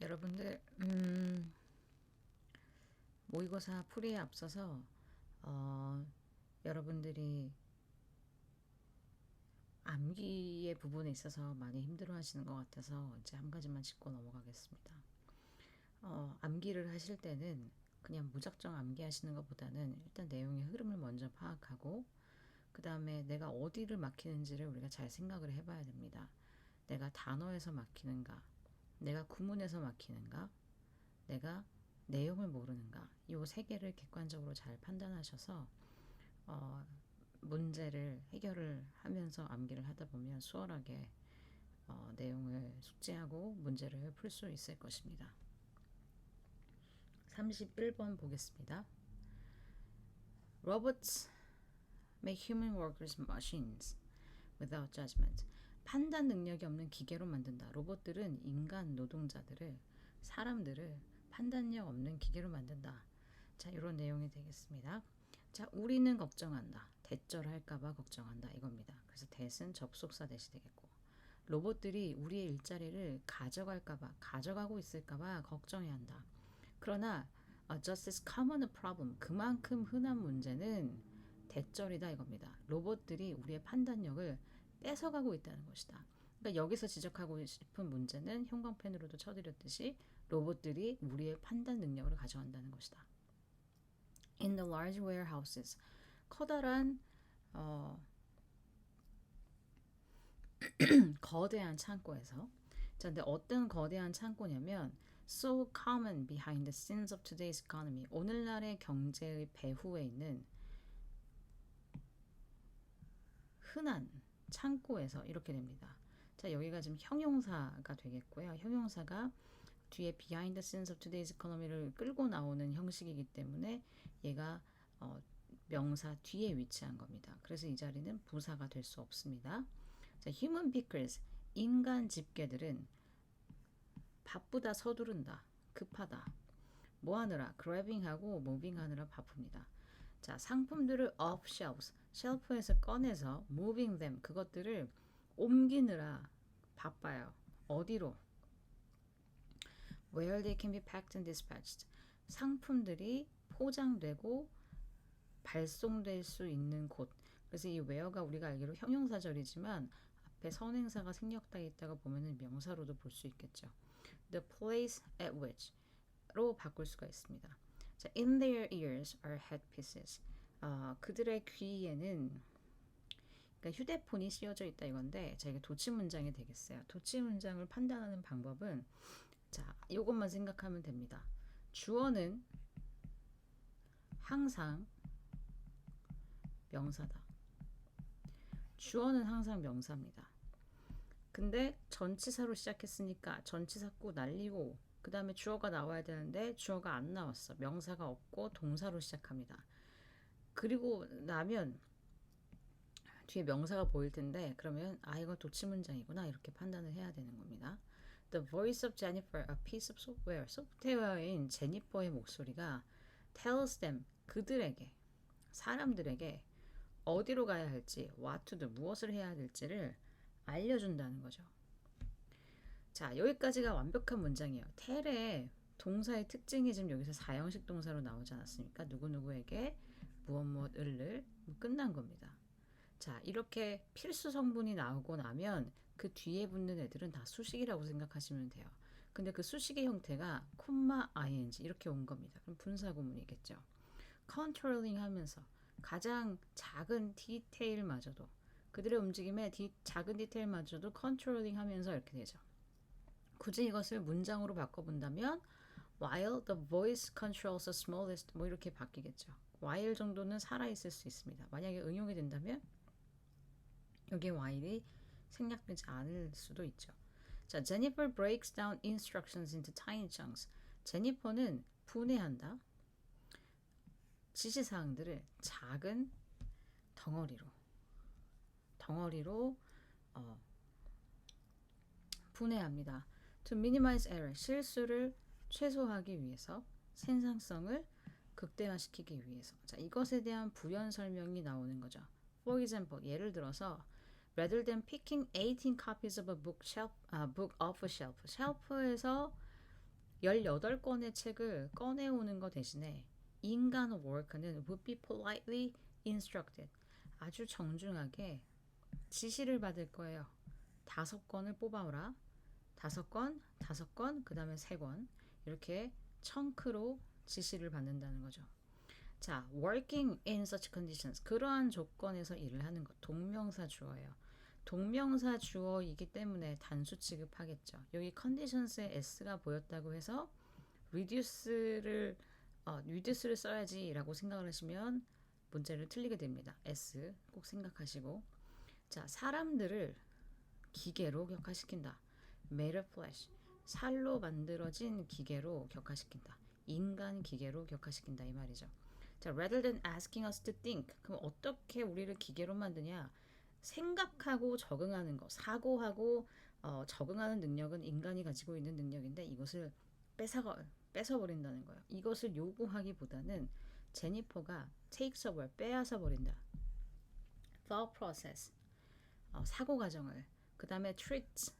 여러분들 모의고사 풀이에 앞서서 여러분들이 암기의 부분에 있어서 많이 힘들어 하시는 것 같아서 이제 한 가지만 짚고 넘어가겠습니다. 암기를 하실 때는 그냥 무작정 암기하시는 것보다는 일단 내용의 흐름을 먼저 파악하고 그 다음에 내가 어디를 막히는지를 우리가 잘 생각을 해봐야 됩니다. 내가 단어에서 막히는가, 내가 구문에서 막히는가, 내가 내용을 모르는가, 이 세 개를 객관적으로 잘 판단하셔서 문제를 해결을 하면서 암기를 하다 보면 수월하게 내용을 숙지하고 문제를 풀 수 있을 것입니다. 31번 보겠습니다. Robots make human workers machines without judgment. 판단 능력이 없는 기계로 만든다. 로봇들은 인간 노동자들을, 사람들을 판단력 없는 기계로 만든다. 자, 이런 내용이 되겠습니다. 자, 우리는 걱정한다. 대절할까봐 걱정한다. 이겁니다. 그래서 that은 접속사 대시 되겠고, 로봇들이 우리의 일자리를 가져갈까봐, 가져가고 있을까봐 걱정해야 한다. 그러나 just as common a problem, 그만큼 흔한 문제는 대절이다 이겁니다. 로봇들이 우리의 판단력을 뺏어가고 있다는 것이다. 그러니까 여기서 지적하고 싶은 문제는 형광펜으로도 쳐드렸듯이 로봇들이 우리의 판단 능력을 가져간다는 것이다. In the large warehouses, 커다란 거대한 창고에서. 자, 근데 어떤 거대한 창고냐면 so common behind the scenes of today's economy. 오늘날의 경제의 배후에 있는 흔한 창고에서 이렇게 됩니다. 자, 여기가 지금 형용사가 되겠고요. 형용사가 뒤에 behind the scenes of today's economy를 끌고 나오는 형식이기 때문에 얘가 명사 뒤에 위치한 겁니다. 그래서 이 자리는 부사가 될 수 없습니다. 자, human pickers, 인간 집게들은 바쁘다, 서두른다, 급하다. 뭐 하느라? grabbing하고 moving 하느라 바쁩니다. 자, 상품들을 off shelves, 쉘프에서 꺼내서 moving them, 그것들을 옮기느라 바빠요. 어디로? Where they can be packed and dispatched. 상품들이 포장되고 발송될 수 있는 곳. 그래서 이 where가 우리가 알기로 형용사절이지만 앞에 선행사가 생략되어 있다가 보면은 명사로도 볼 수 있겠죠. The place at which로 바꿀 수가 있습니다. 자, in their ears are headpieces. 그들의 귀에는, 그러니까 휴대폰이 씌워져 있다 이건데, 자, 이게 도치 문장이 되겠어요. 도치 문장을 판단하는 방법은, 자, 이것만 생각하면 됩니다. 주어는 항상 명사다. 주어는 항상 명사입니다. 근데 전치사로 시작했으니까 전치사 꾸 날리고 그 다음에 주어가 나와야 되는데 주어가 안 나왔어. 명사가 없고 동사로 시작합니다. 그리고 나면 뒤에 명사가 보일 텐데 그러면 이거 도치 문장이구나 이렇게 판단을 해야 되는 겁니다. The voice of Jennifer, a piece of software. 소프트웨어인 제니퍼의 목소리가 tells them, 그들에게, 사람들에게 어디로 가야 할지, what to do, 무엇을 해야 될지를 알려준다는 거죠. 자, 여기까지가 완벽한 문장이에요. tell의 동사의 특징이 지금 여기서 4형식 동사로 나오지 않았습니까? 누구누구에게 무엇을 끝난 겁니다. 자, 이렇게 필수 성분이 나오고 나면 그 뒤에 붙는 애들은 다 수식이라고 생각하시면 돼요. 근데 그 수식의 형태가 콤마 ing 이렇게 온 겁니다. 그럼 분사 구문이겠죠. 컨트롤링 하면서 가장 작은 디테일마저도, 그들의 움직임의 작은 디테일마저도 컨트롤링 하면서 이렇게 되죠. 굳이 이것을 문장으로 바꿔본다면 while the voice controls the smallest, 뭐 이렇게 바뀌겠죠. while 정도는 살아있을 수 있습니다. 만약에 응용이 된다면 여기에 while이 생략되지 않을 수도 있죠. 자, Jennifer breaks down instructions into tiny chunks. 제니퍼는 분해한다. 지시사항들을 작은 덩어리로 분해합니다. To minimize error, 실수를 최소화하기 위해서, 생산성을 극대화시키기 위해서. 자, 이것에 대한 부연 설명이 나오는 거죠. For example, 예를 들어서 rather than picking 18 copies of a book off a shelf, 쉘프에서 18권의 책을 꺼내오는 것 대신에 인간 work는 would be politely instructed. 아주 정중하게 지시를 받을 거예요. 5권을 뽑아오라. 5권, 5권, 그 다음에 3권. 이렇게 청크로 지시를 받는다는 거죠. 자, working in such conditions. 그러한 조건에서 일을 하는 것. 동명사 주어예요. 동명사 주어이기 때문에 단수 취급하겠죠. 여기 conditions에 s가 보였다고 해서 reduce를 써야지라고 생각을 하시면 문제를 틀리게 됩니다. s 꼭 생각하시고. 자, 사람들을 기계로 격화시킨다. made of flesh. 살로 만들어진 기계로 격화시킨다. 인간 기계로 격화시킨다 이 말이죠. 자, rather than asking us to think. 그럼 어떻게 우리를 기계로 만드냐? 생각하고 적응하는 거, 사고하고 적응하는 능력은 인간이 가지고 있는 능력인데 이것을 뺏어버린다는 거예요. 이것을 요구하기보다는 제니퍼가 takes over, 빼앗아 버린다. thought process, 사고 과정을, 그 다음에 treat,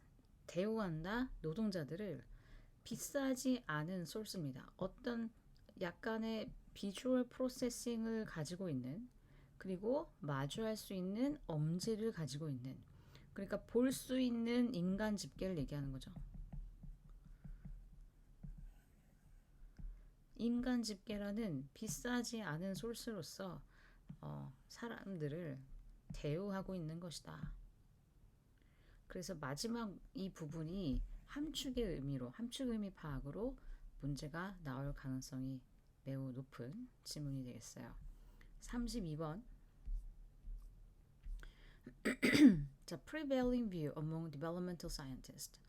대우한다. 노동자들을 비싸지 않은 소스입니다. 어떤 약간의 비주얼 프로세싱을 가지고 있는, 그리고 마주할 수 있는 엄지를 가지고 있는, 그러니까 볼 수 있는 인간 집계를 얘기하는 거죠. 인간 집계라는 비싸지 않은 소스로서 사람들을 대우하고 있는 것이다. 그래서 마지막 이 부분이 함축의 의미 파악으로 문제가 나올 가능성이 매우 높은 지문이 되겠어요. 32번. 자, prevailing view among developmental scientists.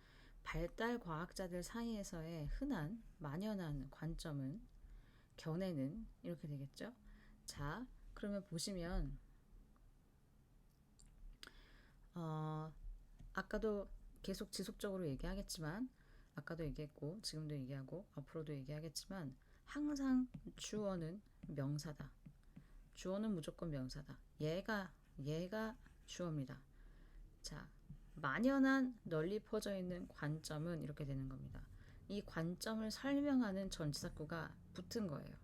발달 과학자들 사이에서의 흔한 만연한 관점은, 견해는 이렇게 되겠죠. 자, 그러면 보시면 아까도 계속 지속적으로 얘기하겠지만, 아까도 얘기했고 지금도 얘기하고 앞으로도 얘기하겠지만 항상 주어는 명사다. 주어는 무조건 명사다. 얘가 주어입니다. 자, 만연한 널리 퍼져 있는 관점은 이렇게 되는 겁니다. 이 관점을 설명하는 전치사구가 붙은 거예요.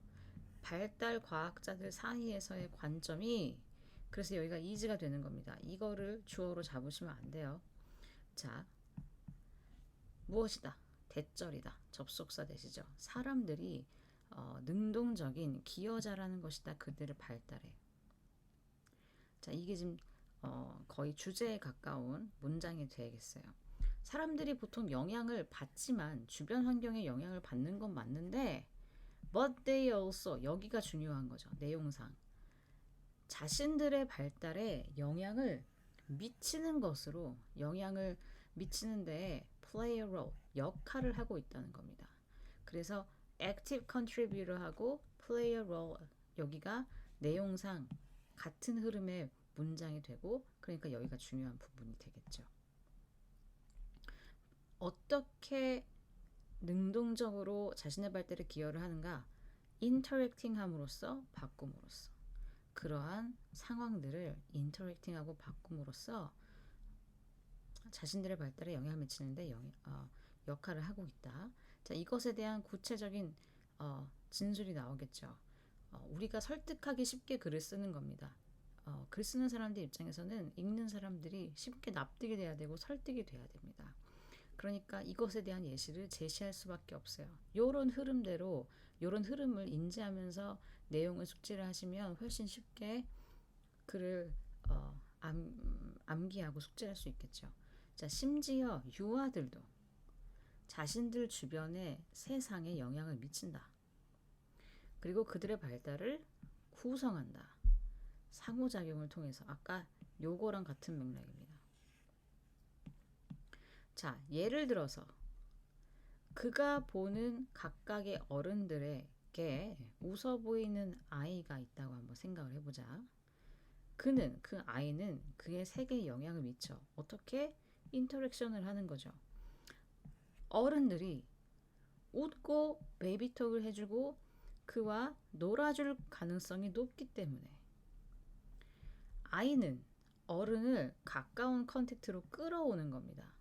발달 과학자들 사이에서의 관점이, 그래서 여기가 is가 되는 겁니다. 이거를 주어로 잡으시면 안 돼요. 자, 무엇이다? 대절이다. 접속사 되시죠. 사람들이 능동적인 기여자라는 것이다. 그들의 발달에. 자, 이게 지금 거의 주제에 가까운 문장이 되겠어요. 사람들이 보통 영향을 받지만, 주변 환경에 영향을 받는 건 맞는데 but they also, 여기가 중요한 거죠. 내용상 자신들의 발달에 영향을 미치는 것으로, 영향을 미치는데 play a role, 역할을 하고 있다는 겁니다. 그래서 active contributor하고 play a role, 여기가 내용상 같은 흐름의 문장이 되고, 그러니까 여기가 중요한 부분이 되겠죠. 어떻게 능동적으로 자신의 발달에 기여를 하는가? 인터랙팅 함으로써, 바꿈으로써. 그러한 상황들을 인터랙팅하고 바꿈으로써 자신들의 발달에 영향을 미치는데 역할을 하고 있다. 자, 이것에 대한 구체적인 진술이 나오겠죠. 우리가 설득하기 쉽게 글을 쓰는 겁니다. 글 쓰는 사람들 입장에서는 읽는 사람들이 쉽게 납득이 돼야 되고 설득이 돼야 됩니다. 그러니까 이것에 대한 예시를 제시할 수밖에 없어요. 요런 흐름대로, 요런 흐름을 인지하면서 내용을 숙지를 하시면 훨씬 쉽게 글을 암기하고 숙지할 수 있겠죠. 자, 심지어 유아들도 자신들 주변의 세상에 영향을 미친다. 그리고 그들의 발달을 구성한다. 상호작용을 통해서. 아까 요거랑 같은 맥락입니다. 자, 예를 들어서 그가 보는 각각의 어른들에게 웃어 보이는 아이가 있다고 한번 생각을 해보자. 그 아이는 그의 세계에 영향을 미쳐. 어떻게? 인터랙션을 하는 거죠. 어른들이 웃고 베이비톡을 해주고 그와 놀아줄 가능성이 높기 때문에 아이는 어른을 가까운 컨택트로 끌어오는 겁니다.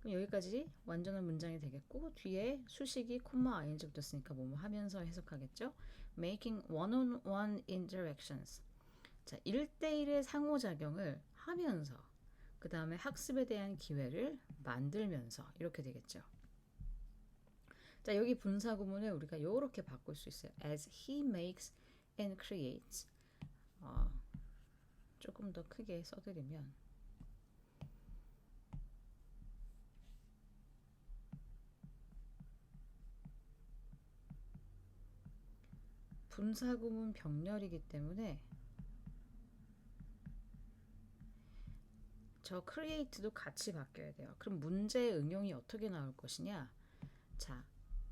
그럼 여기까지 완전한 문장이 되겠고 뒤에 수식이 콤마 ing 붙었으니까 뭐뭐 하면서 해석하겠죠. Making one-on-one interactions. 자, 1대1의 상호작용을 하면서 그 다음에 학습에 대한 기회를 만들면서 이렇게 되겠죠. 자, 여기 분사구문을 우리가 이렇게 바꿀 수 있어요. As he makes and creates. 조금 더 크게 써드리면 분사구문 병렬이기 때문에 저 create도 같이 바뀌어야 돼요. 그럼 문제의 응용이 어떻게 나올 것이냐? 자,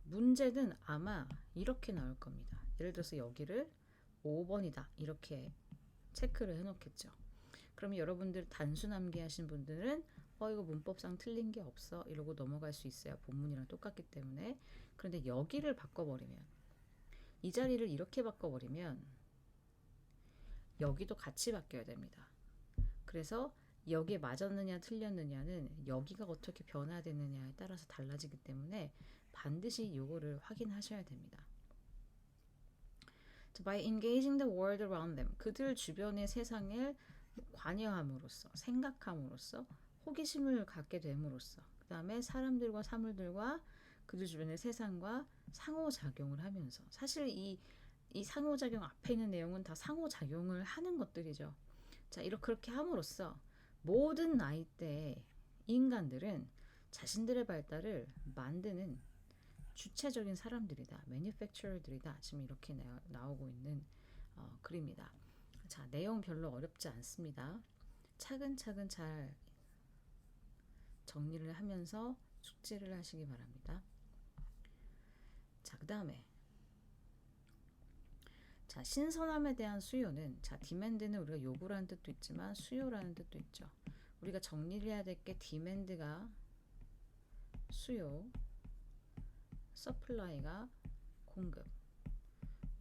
문제는 아마 이렇게 나올 겁니다. 예를 들어서 여기를 5번이다 이렇게 체크를 해놓겠죠. 그러면 여러분들 단순 암기하신 분들은 이거 문법상 틀린 게 없어 이러고 넘어갈 수 있어요. 본문이랑 똑같기 때문에. 그런데 여기를 바꿔버리면 이 자리를 이렇게 바꿔버리면 여기도 같이 바뀌어야 됩니다. 그래서 여기에 맞았느냐 틀렸느냐는 여기가 어떻게 변화되느냐에 따라서 달라지기 때문에 반드시 이거를 확인하셔야 됩니다. By engaging the world around them, 그들 주변의 세상을 관여함으로써, 생각함으로써, 호기심을 갖게 됨으로써, 그 다음에 사람들과 사물들과 그들 주변의 세상과 상호작용을 하면서, 사실 이 상호작용 앞에 있는 내용은 다 상호작용을 하는 것들이죠. 자, 그렇게 함으로써 모든 나이대의 인간들은 자신들의 발달을 만드는 주체적인 사람들이다. manufacturer들이다. 지금 이렇게 나오고 있는 글입니다. 자, 내용 별로 어렵지 않습니다. 차근차근 잘 정리를 하면서 숙지를 하시기 바랍니다. 자, 그 다음에 자, 신선함에 대한 수요는 자, demand는 우리가 요구라는 뜻도 있지만 수요라는 뜻도 있죠. 우리가 정리를 해야 될 게 demand가 수요, supply가 공급.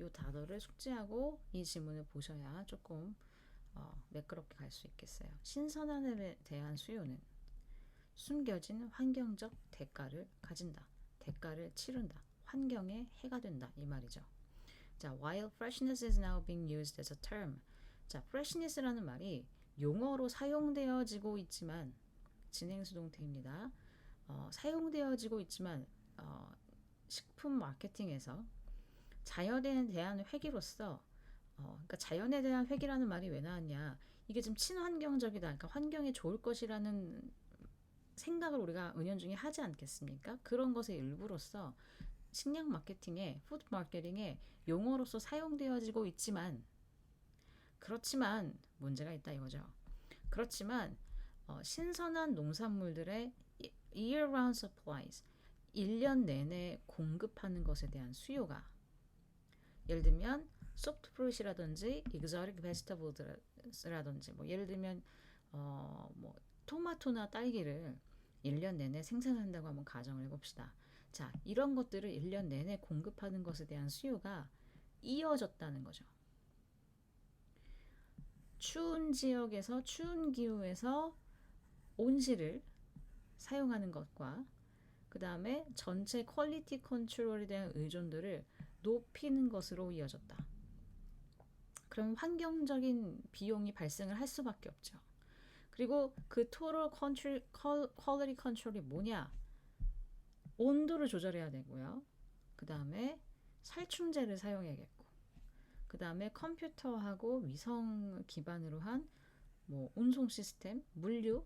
요 단어를 숙지하고 이 지문을 보셔야 조금 매끄럽게 갈 수 있겠어요. 신선함에 대한 수요는 숨겨진 환경적 대가를 가진다. 대가를 치른다. 환경에 해가 된다. 이 말이죠. 자, while freshness is now being used as a term. 자, freshness라는 말이 용어로 사용되어지고 있지만 진행수동태입니다. 사용되어지고 있지만 식품 마케팅에서 자연에 대한 회귀로서 그러니까 자연에 대한 회귀라는 말이 왜 나왔냐? 이게 좀 친환경적이다. 그러니까 환경에 좋을 것이라는 생각을 우리가 은연중에 하지 않겠습니까? 그런 것의 일부로서 식량 마케팅에 푸드 마케팅에 용어로서 사용되어지고 있지만 그렇지만 문제가 있다 이거죠. 그렇지만 신선한 농산물들의 year-round supplies 1년 내내 공급하는 것에 대한 수요가 예를 들면 soft fruit이라든지 exotic vegetables라든지 뭐 예를 들면 뭐 토마토나 딸기를 1년 내내 생산한다고 한번 가정을 해봅시다. 자, 이런 것들을 1년 내내 공급하는 것에 대한 수요가 이어졌다는 거죠. 추운 지역에서 추운 기후에서 온실을 사용하는 것과 그 다음에 전체 퀄리티 컨트롤에 대한 의존도를 높이는 것으로 이어졌다. 그럼 환경적인 비용이 발생을 할 수밖에 없죠. 그리고 그 total quality control이 뭐냐? 온도를 조절해야 되고요. 그 다음에 살충제를 사용해야겠고 그 다음에 컴퓨터하고 위성 기반으로 한 뭐 운송 시스템, 물류,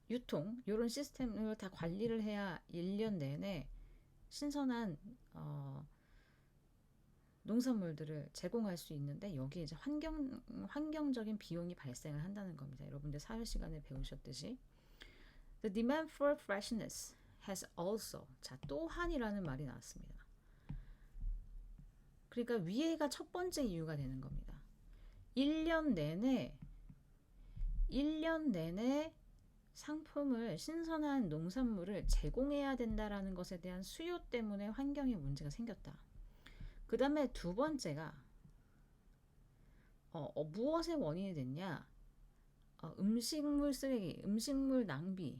유통 이런 시스템을 다 관리를 해야 1년 내내 신선한 농산물들을 제공할 수 있는데 여기에 이제 환경적인 비용이 발생을 한다는 겁니다. 여러분들 사회 시간에 배우셨듯이 The demand for freshness has also 자 또한이라는 말이 나왔습니다. 그러니까 위에가 첫 번째 이유가 되는 겁니다. 1년 내내 상품을 신선한 농산물을 제공해야 된다라는 것에 대한 수요 때문에 환경에 문제가 생겼다. 그 다음에 두 번째가 무엇의 원인이 됐냐? 음식물 쓰레기, 음식물 낭비에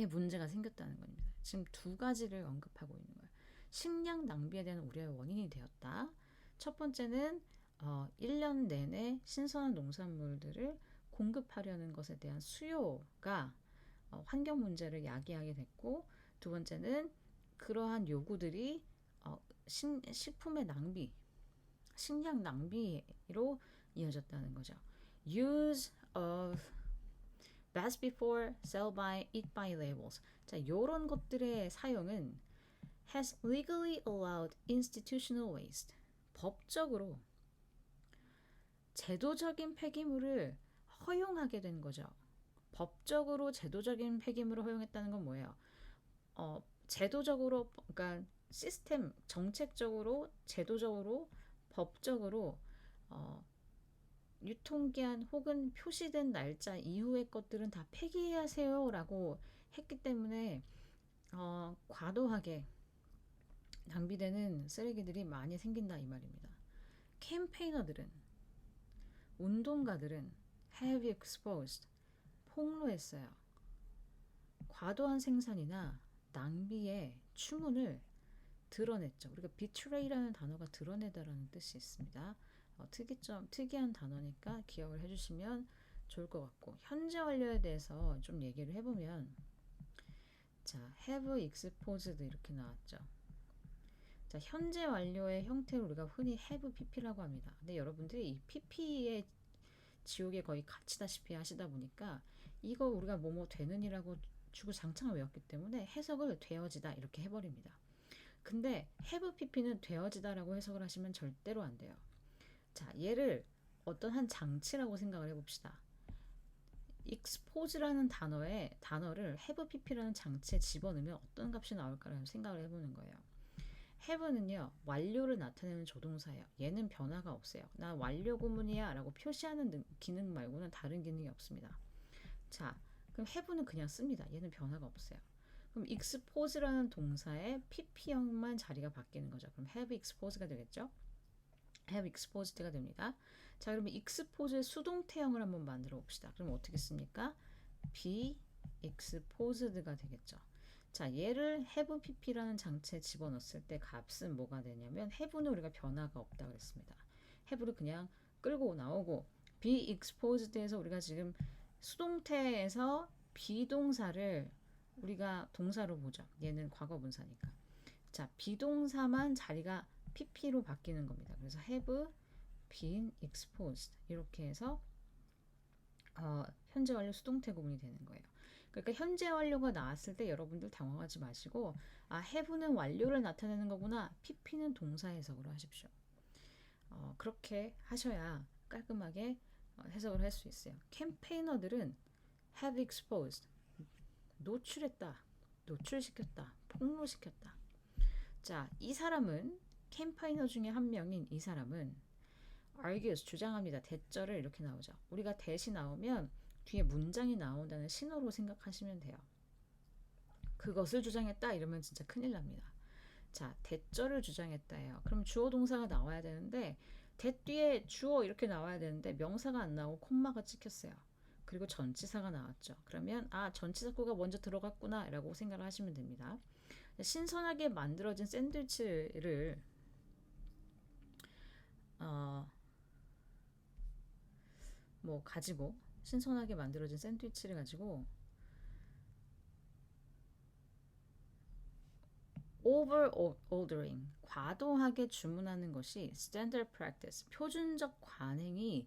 문제가 생겼다는 겁니다. 지금 두 가지를 언급하고 있는 거예요. 식량 낭비에 대한 우려의 원인이 되었다. 첫 번째는 1년 내내 신선한 농산물들을 공급하려는 것에 대한 수요가 환경 문제를 야기하게 됐고, 두 번째는 그러한 요구들이 식품의 낭비, 식량 낭비로 이어졌다는 거죠. Use of best before, sell by, eat by labels. 자, 요런 것들의 사용은 has legally allowed institutional waste. 법적으로 제도적인 폐기물을 허용하게 된 거죠. 법적으로 제도적인 폐기물을 허용했다는 건 뭐예요? 제도적으로, 그러니까 시스템, 정책적으로, 제도적으로, 법적으로 유통기한 혹은 표시된 날짜 이후의 것들은 다 폐기하세요 라고 했기 때문에 과도하게 낭비되는 쓰레기들이 많이 생긴다 이 말입니다. 캠페이너들은, 운동가들은 have exposed, 폭로했어요. 과도한 생산이나 낭비의 추문을 드러냈죠. 우리가 betray라는 단어가 드러내다라는 뜻이 있습니다. 특이한 단어니까 기억을 해주시면 좋을 것 같고, 현재 완료에 대해서 좀 얘기를 해보면, 자, have exposed 이렇게 나왔죠. 자, 현재 완료의 형태를 우리가 흔히 have pp라고 합니다. 근데 여러분들이 이 pp의 지옥에 거의 갇히다시피 하시다 보니까 이거 우리가 뭐뭐 되는이라고 주구장창 외웠기 때문에 해석을 되어지다 이렇게 해버립니다. 근데 have pp는 되어지다라고 해석을 하시면 절대로 안 돼요. 자, 얘를 어떤 한 장치라고 생각을 해봅시다. expose라는 단어를 have pp라는 장치에 집어넣으면 어떤 값이 나올까라는 생각을 해보는 거예요. have는요, 완료를 나타내는 조동사예요. 얘는 변화가 없어요. 나 완료 구문이야 라고 표시하는 기능 말고는 다른 기능이 없습니다. 자, 그럼 have는 그냥 씁니다. 얘는 변화가 없어요. 그럼 expose라는 동사의 pp형만 자리가 바뀌는 거죠. 그럼 have exposed가 되겠죠? have exposed가 됩니다. 자, 그러면 expose의 수동태형을 한번 만들어 봅시다. 그럼 어떻게 씁니까? be exposed가 되겠죠. 자, 얘를 have pp라는 장치에 집어넣었을 때 값은 뭐가 되냐면, have는 우리가 변화가 없다 그랬습니다. have를 그냥 끌고 나오고, be exposed에서 우리가 지금 수동태에서 비동사를 우리가 동사로 보죠. 얘는 과거분사니까. 자, 비동사만 자리가 pp로 바뀌는 겁니다. 그래서 have been exposed 이렇게 해서 현재 완료 수동태 구문이 되는 거예요. 그러니까 현재 완료가 나왔을 때 여러분들 당황하지 마시고, have는 완료를 나타내는 거구나, pp는 동사 해석으로 하십시오. 그렇게 하셔야 깔끔하게 해석을 할 수 있어요. 캠페이너들은 have exposed, 노출했다, 노출시켰다, 폭로시켰다. 자, 이 사람은, 캠페이너 중에 한 명인 이 사람은 argues, 주장합니다. 대절을 이렇게 나오죠. 우리가 대시 나오면 뒤에 문장이 나온다는 신호로 생각하시면 돼요. 그것을 주장했다 이러면 진짜 큰일 납니다. 자, 대절을 주장했다예요. 그럼 주어 동사가 나와야 되는데, 대 뒤에 주어 이렇게 나와야 되는데 명사가 안 나오고 콤마가 찍혔어요. 그리고 전치사가 나왔죠. 그러면 전치사구가 먼저 들어갔구나 라고 생각을 하시면 됩니다. 신선하게 만들어진 샌드위치를 가지고, 신선하게 만들어진 샌드위치를 가지고 over ordering, 과도하게 주문하는 것이 standard practice, 표준적 관행이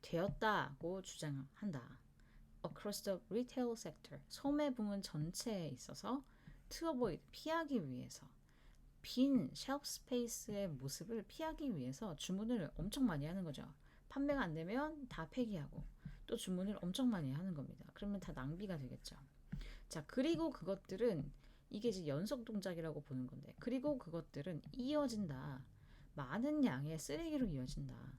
되었다고 주장한다. Across the retail sector, 소매 부문 전체에 있어서 to avoid, 피하기 위해서, 빈 쉘프 스페이스의 모습을 피하기 위해서 주문을 엄청 많이 하는 거죠. 판매가 안 되면 다 폐기하고 또 주문을 엄청 많이 하는 겁니다. 그러면 다 낭비가 되겠죠. 자, 그리고 그것들은, 이게 이제 연속 동작이라고 보는 건데, 그리고 그것들은 이어진다. 많은 양의 쓰레기로 이어진다.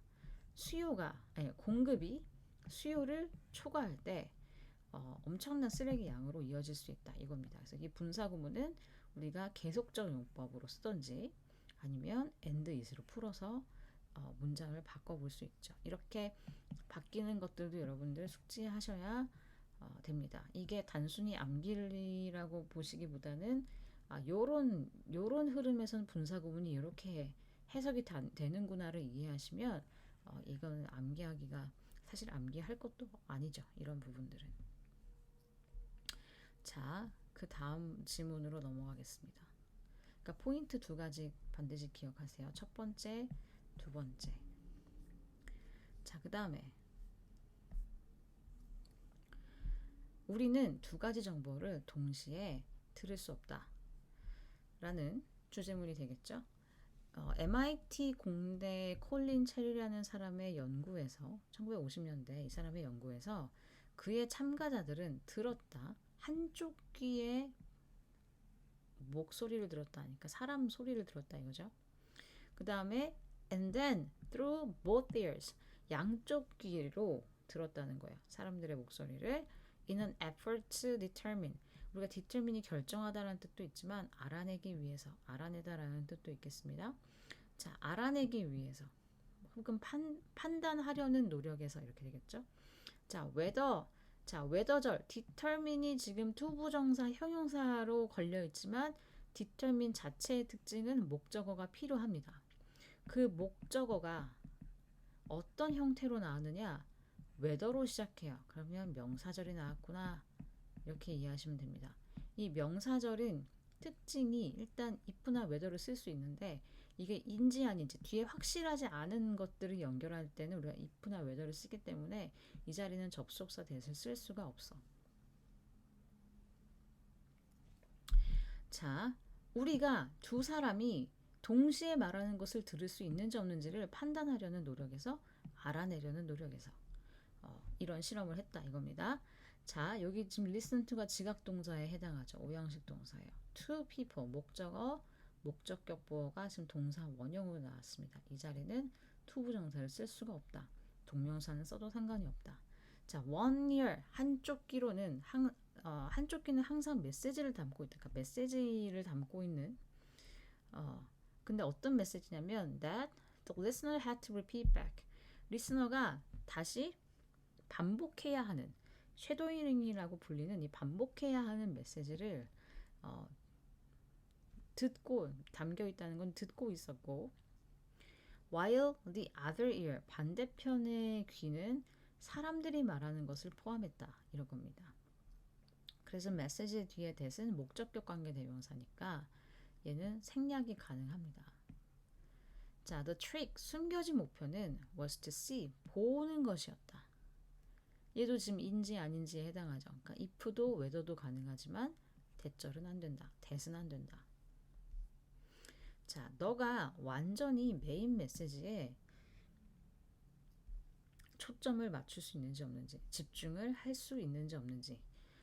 공급이 수요를 초과할 때 엄청난 쓰레기 양으로 이어질 수 있다 이겁니다. 그래서 이 분사구문은 우리가 계속적 용법으로 쓰던지 아니면 and is로 풀어서 문장을 바꿔볼 수 있죠. 이렇게 바뀌는 것들도 여러분들 숙지하셔야 됩니다. 이게 단순히 암기라고 보시기보다는 요런 흐름에선 분사 구문이 이렇게 해석이 되는구나를 이해하시면 이건 암기하기가 사실 암기할 것도 아니죠. 이런 부분들은. 자, 그 다음 지문으로 넘어가겠습니다. 그러니까 포인트 두 가지 반드시 기억하세요. 첫 번째, 두 번째. 자, 그 다음에 우리는 두 가지 정보를 동시에 들을 수 없다 라는 주제문이 되겠죠. MIT 공대 콜린 체리라는 사람의 연구에서 1950년대 이 사람의 연구에서 그의 참가자들은 들었다. 한쪽 귀에 목소리를 들었다 하니까 사람 소리를 들었다 이거죠. 그 다음에 and then through both ears 양쪽 귀로 들었다는 거예요. 사람들의 목소리를 in an effort to determine 우리가 determine이 결정하다라는 뜻도 있지만 알아내기 위해서 알아내다라는 뜻도 있겠습니다. 자, 알아내기 위해서 혹은 판단하려는 노력에서 이렇게 되겠죠. 자, whether절 determine이 지금 투부정사 형용사로 걸려 있지만 determine 자체의 특징은 목적어가 필요합니다. 그 목적어가 어떤 형태로 나왔느냐? whether로 시작해요. 그러면 명사절이 나왔구나. 이렇게 이해하시면 됩니다. 이 명사절은 특징이 일단 if나 whether를 쓸 수 있는데 이게 인지 아닌지 뒤에 확실하지 않은 것들을 연결할 때는 우리가 if나 whether를 쓰기 때문에 이 자리는 접속사 대신을 쓸 수가 없어. 자, 우리가 두 사람이 동시에 말하는 것을 들을 수 있는지 없는지를 판단하려는 노력에서 알아내려는 노력에서 이런 실험을 했다 이겁니다. 자, 여기 지금 listen to가 지각동사에 해당하죠. 오형식 동사예요. to people 목적어 목적격 보어가 지금 동사 원형으로 나왔습니다. 이 자리는 to 부정사를 쓸 수가 없다. 동명사는 써도 상관이 없다. 자, one ear 한쪽 귀로는 한쪽 귀는 항상 메시지를 담고 있다. 그러니까 메시지를 담고 있는 근데 어떤 메시지냐면 that the listener had to repeat back. 리스너가 다시 반복해야 하는 쉐도잉이라고 불리는 이 반복해야 하는 메시지를 듣고 담겨 있다는 건 듣고 있었고 while the other ear 반대편의 귀는 사람들이 말하는 것을 포함했다 이런 겁니다. 그래서 메시지 뒤에 that은 목적격 관계 대명사니까 얘는 생략이 가능합니다. 자, the trick 숨겨진 목표는 was to see 보는 것이었다. 얘도 지금 인지 아닌지에 해당하죠. 그러니까 if도 whether도 가능하지만 that절은 안 된다. that은 안 된다. 자, 너가 완전히 메인 메시지에 초점을 맞출 수 있는지 없는지, 집중을 할 수 있는지 없는지,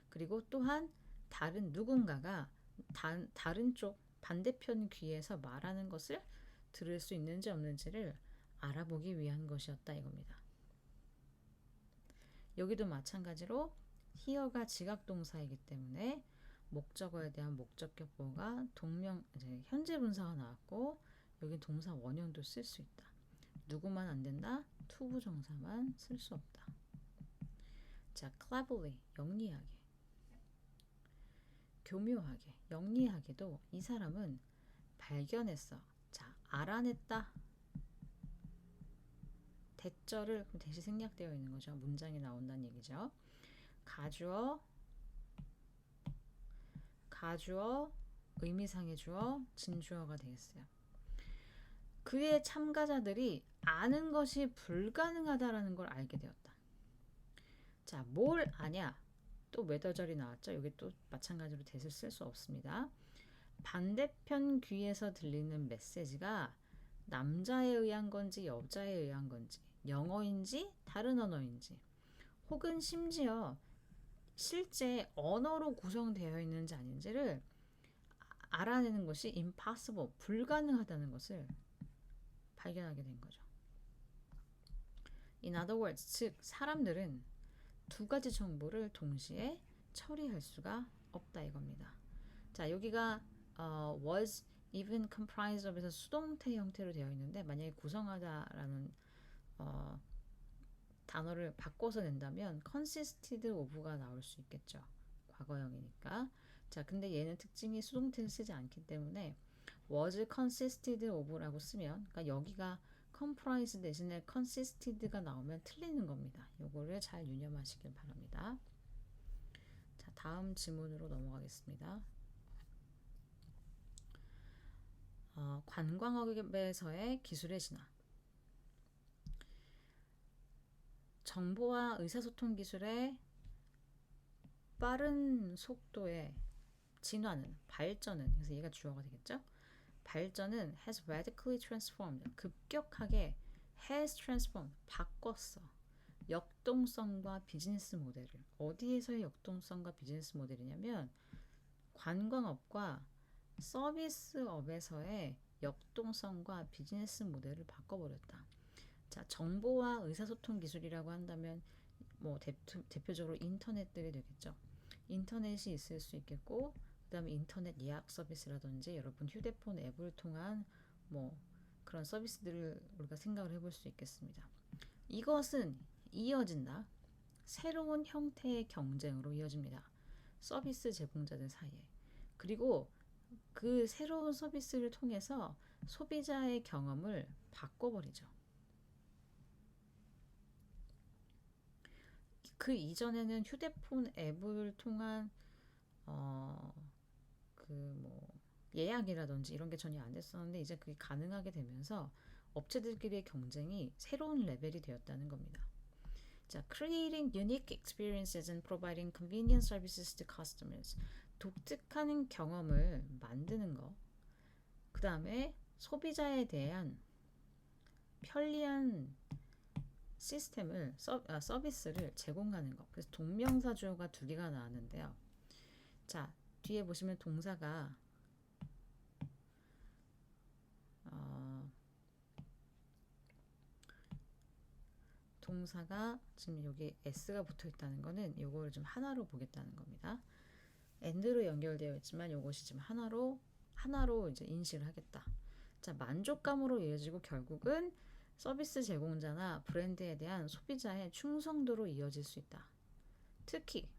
그리고 또한 다른 누군가가 다른 쪽 반대편 귀에서 말하는 것을 들을 수 있는지 없는지를 알아보기 위한 것이었다 이겁니다. 여기도 마찬가지로 hear가 지각동사이기 때문에 목적어에 대한 목적격 보어가 현재 분사가 나왔고 여기 동사 원형도 쓸 수 있다. 누구만 안 된다? 투부정사만 쓸 수 없다. 자, cleverly 영리하게, 교묘하게, 영리하게도 이 사람은 발견했어. 자, 알아냈다. 대절을 대신 생략되어 있는 거죠. 문장이 나온다는 얘기죠. 가주어, 의미상의 주어, 진주어가 되겠어요. 그의 참가자들이 아는 것이 불가능하다라는 걸 알게 되었다. 자, 뭘 아냐? 또 whether절이 나왔죠. 여기 또 마찬가지로 that을 쓸 수 없습니다. 반대편 귀에서 들리는 메시지가 남자에 의한 건지 여자에 의한 건지 영어인지 다른 언어인지 혹은 심지어 실제 언어로 구성되어 있는지 아닌지를 알아내는 것이 impossible, 불가능하다는 것을 발견하게 된 거죠. In other words, 즉 사람들은 두 가지 정보를 동시에 처리할 수가 없다 이겁니다. 자, 여기가 was even comprise of에서 수동태 형태로 되어 있는데 만약에 구성하다라는 어, 단어를 바꿔서 낸다면 consisted of가 나올 수 있겠죠. 과거형이니까. 자, 근데 얘는 특징이 수동태를 쓰지 않기 때문에 was consisted of라고 쓰면, 그러니까 여기가 comprise 대신에 consisted가 나오면 틀리는 겁니다. 요거를 잘 유념하시길 바랍니다. 자, 다음 지문으로 넘어가겠습니다. 관광업에서의 기술의 진화. 정보와 의사소통 기술의 빠른 속도의 진화는, 발전은, 그래서 얘가 주어가 되겠죠? 발전은 has radically transformed, 급격하게 has transformed, 바꿨어. 역동성과 비즈니스 모델을. 어디에서의 역동성과 비즈니스 모델이냐면 관광업과 서비스업에서의 역동성과 비즈니스 모델을 바꿔버렸다. 자, 정보와 의사소통 기술이라고 한다면 뭐 대표적으로 인터넷들이 되겠죠. 인터넷이 있을 수 있겠고, 그 다음에 인터넷 예약 서비스라든지 여러분 휴대폰 앱을 통한 뭐 그런 서비스들을 우리가 생각을 해볼 수 있겠습니다. 이것은 이어진다. 새로운 형태의 경쟁으로 이어집니다. 서비스 제공자들 사이에. 그리고 그 새로운 서비스를 통해서 소비자의 경험을 바꿔버리죠. 그 이전에는 휴대폰 앱을 통한 뭐 예약이라든지 이런 게 전혀 안 됐었는데 이제 그게 가능하게 되면서 업체들끼리의 경쟁이 새로운 레벨이 되었다는 겁니다. 자, creating unique experiences and providing convenient services to customers. 독특한 경험을 만드는 거. 그 다음에 소비자에 대한 편리한 시스템을 서비스를 제공하는 거. 그래서 동명사 주어가 두 개가 나왔는데요. 자, 뒤에 보시면 동사가 지금 여기 s가 붙어 있다는 거는 요거를 좀 하나로 보겠다는 겁니다. and로 연결되어 있지만 요것이 지금 하나로 이제 인식을 하겠다. 자, 만족감으로 이어지고 결국은 서비스 제공자나 브랜드에 대한 소비자의 충성도로 이어질 수 있다. 특히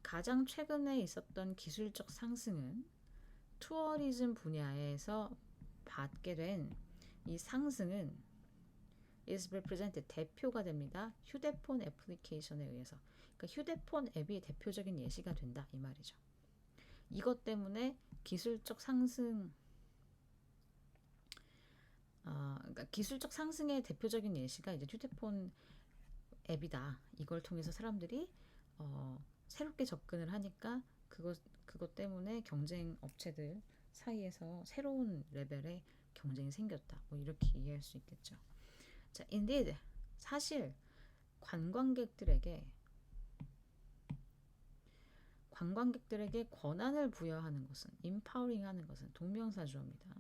가장 최근에 있었던 기술적 상승은 투어리즘 분야에서 받게 된 이 상승은 is represented, 대표가 됩니다. 휴대폰 애플리케이션에 의해서. 그러니까 휴대폰 앱이 대표적인 예시가 된다 이 말이죠. 이것 때문에 기술적 상승, 그러니까 기술적 상승의 대표적인 예시가 이제 휴대폰 앱이다. 이걸 통해서 사람들이 새롭게 접근을 하니까 그것 때문에 경쟁 업체들 사이에서 새로운 레벨의 경쟁이 생겼다. 뭐 이렇게 이해할 수 있겠죠. 자, indeed, 사실 관광객들에게 권한을 부여하는 것은, empowering 하는 것은 동명사 주어입니다.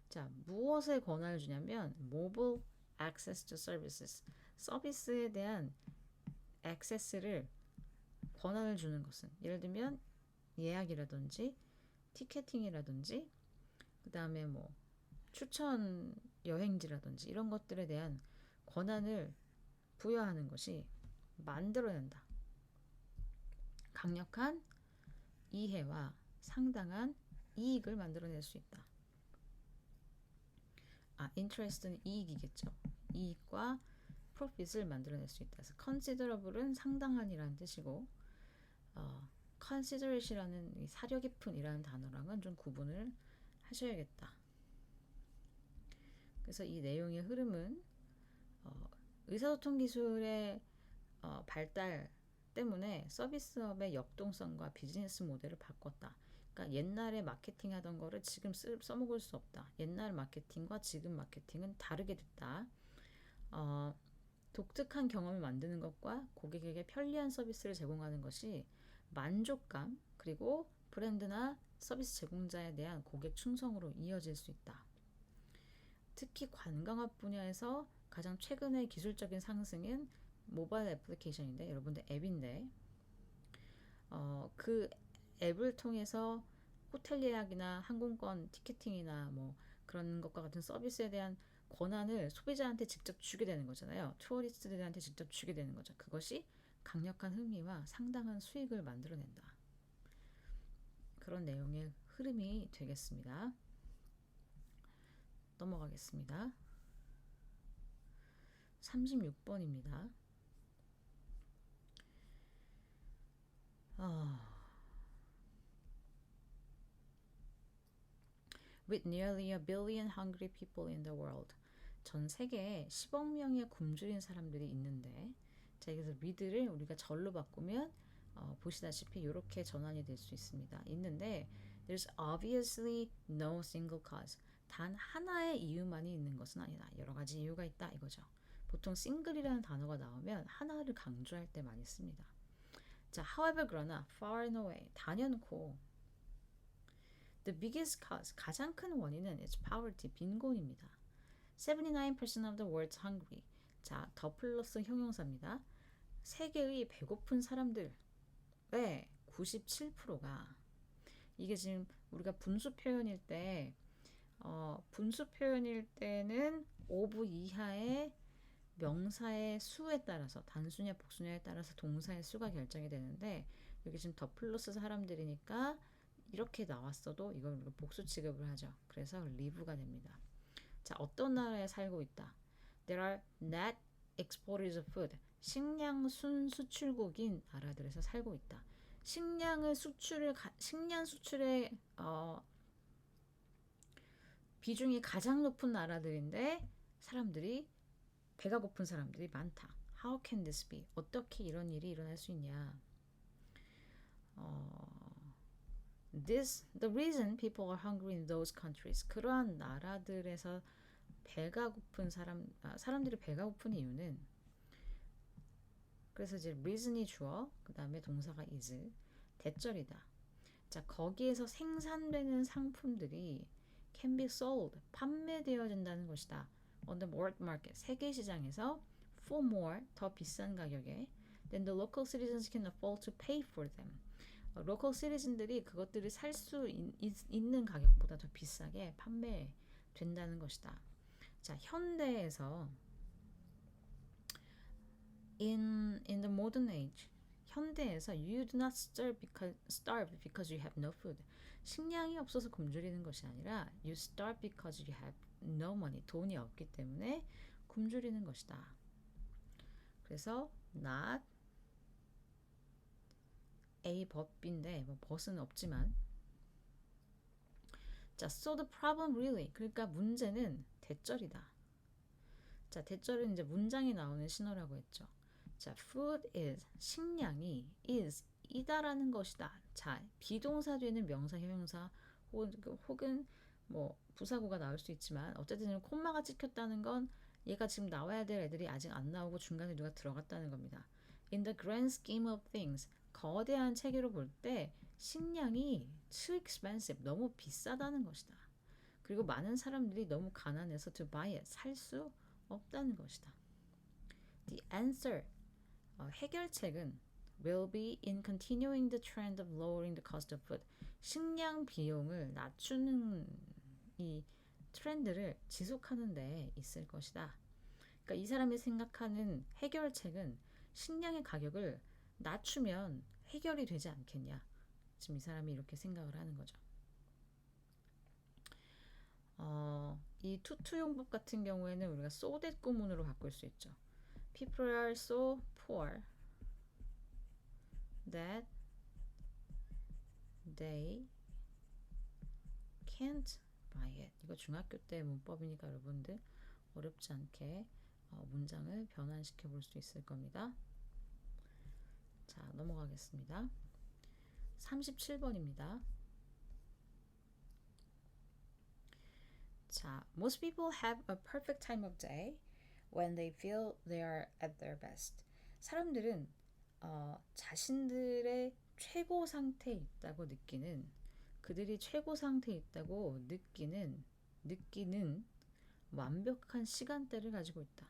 자, 무엇에 권한을 주냐면 mobile access to services, 서비스에 대한 액세스를 권한을 주는 것은, 예를 들면 예약이라든지 티켓팅이라든지 그 다음에 뭐 추천 여행지라든지 이런 것들에 대한 권한을 부여하는 것이 만들어낸다. 강력한 이해와 상당한 이익을 만들어낼 수 있다. interest는 이익이겠죠. 이익과 profit을 만들어낼 수 있다. 그래서 considerable은 상당한이라는 뜻이고 considerate이라는 사려 깊은이라는 단어랑은 좀 구분을 하셔야겠다. 그래서 이 내용의 흐름은 의사소통 기술의 발달 때문에 서비스업의 역동성과 비즈니스 모델을 바꿨다. 그러니까 옛날에 마케팅 하던 거를 지금 써먹을 수 없다. 옛날 마케팅과 지금 마케팅은 다르게 됐다. 독특한 경험을 만드는 것과 고객에게 편리한 서비스를 제공하는 것이 만족감 그리고 브랜드나 서비스 제공자에 대한 고객 충성으로 이어질 수 있다. 특히 관광업 분야에서 가장 최근의 기술적인 상승은 모바일 애플리케이션인데, 여러분들 앱인데 그 앱을 통해서 호텔 예약이나 항공권 티켓팅이나 뭐 그런 것과 같은 서비스에 대한 권한을 소비자한테 직접 주게 되는 거잖아요. 투어리스트들한테 직접 주게 되는 거죠. 그것이 강력한 흥미와 상당한 수익을 만들어낸다. 그런 내용의 흐름이 되겠습니다. 넘어가겠습니다. 36번입니다. With nearly a billion hungry people in the world. 전 세계에 10억 명의 굶주린 사람들이 있는데, 자, 여기서 with를 우리가 절로 바꾸면 보시다시피 이렇게 전환이 될 수 있습니다. 있는데 there's obviously no single cause. 단 하나의 이유만이 있는 것은 아니다. 여러 가지 이유가 있다 이거죠. 보통 single이라는 단어가 나오면 하나를 강조할 때 많이 씁니다. 자, however 그러나 far and away 단연코 the biggest cause 가장 큰 원인은 is poverty 빈곤입니다. 79% of the world's hungry. 자, 더 플러스 형용사입니다. 세계의 배고픈 사람들 왜 97%가 이게 지금 우리가 분수 표현일 때 분수 표현일 때는 of 이하의 명사의 수에 따라서 단수냐 복수냐에 따라서 동사의 수가 결정이 되는데 여기 지금 더 플러스 사람들이니까 이렇게 나왔어도 이걸 우리가 복수 취급을 하죠. 그래서 live가 됩니다. 자, 어떤 나라에 살고 있다. There are net exporters of food. 식량 순수출국인 나라들에서 살고 있다. 식량 수출의 비중이 가장 높은 나라들인데 사람들이 배가 고픈 사람들이 많다. How can this be? 어떻게 이런 일이 일어날 수 있냐? The reason people are hungry in those countries. 그러한 나라들에서 배가 고픈 사람들이 배가 고픈 이유는 그래서 이제 reason이 주어, 그 다음에 동사가 is, 대절이다. 자, 거기에서 생산되는 상품들이 can be sold, 판매되어진다는 것이다. On the world market, 세계 시장에서 for more, 더 비싼 가격에 then the local citizens can afford to pay for them. 로컬 시리즌들이 그것들을 살 수 있는 가격보다 더 비싸게 판매된다는 것이다. 자, 현대에서 in the modern age 현대에서 you do not starve because you have no food. 식량이 없어서 굶주리는 것이 아니라 you starve because you have no money. 돈이 없기 때문에 굶주리는 것이다. 그래서 not A 법인데 뭐 but은 없지만 자, so the problem really 그러니까 문제는 대절이다. 자, 대절은 이제 문장이 나오는 신호라고 했죠. 자, food is 식량이 is 이다라는 것이다. 자, 비동사 뒤에는 명사, 형용사 혹은 뭐 부사구가 나올 수 있지만 어쨌든 콤마가 찍혔다는 건 얘가 지금 나와야 될 애들이 아직 안 나오고 중간에 누가 들어갔다는 겁니다. In the grand scheme of things 거대한 체계로 볼 때 식량이 too expensive 너무 비싸다는 것이다. 그리고 많은 사람들이 너무 가난해서 to buy it 살 수 없다는 것이다. The answer 해결책은 will be in continuing the trend of lowering the cost of food. 식량 비용을 낮추는 이 트렌드를 지속하는 데 있을 것이다. 그러니까 이 사람이 생각하는 해결책은 식량의 가격을 낮추면 해결이 되지 않겠냐. 지금 이 사람이 이렇게 생각을 하는 거죠. 이 투투용법 같은 경우에는 우리가 so that 구문으로 바꿀 수 있죠. People are so poor that they can't buy it. 이거 중학교 때 문법이니까 여러분들 어렵지 않게 문장을 변환시켜 볼 수 있을 겁니다. 자, 넘어가겠습니다. 37번입니다. 자, most people have a perfect time of day when they feel they are at their best. 사람들은 자신들의 최고 상태에 있다고 느끼는 그들이 최고 상태에 있다고 느끼는 완벽한 시간대를 가지고 있다.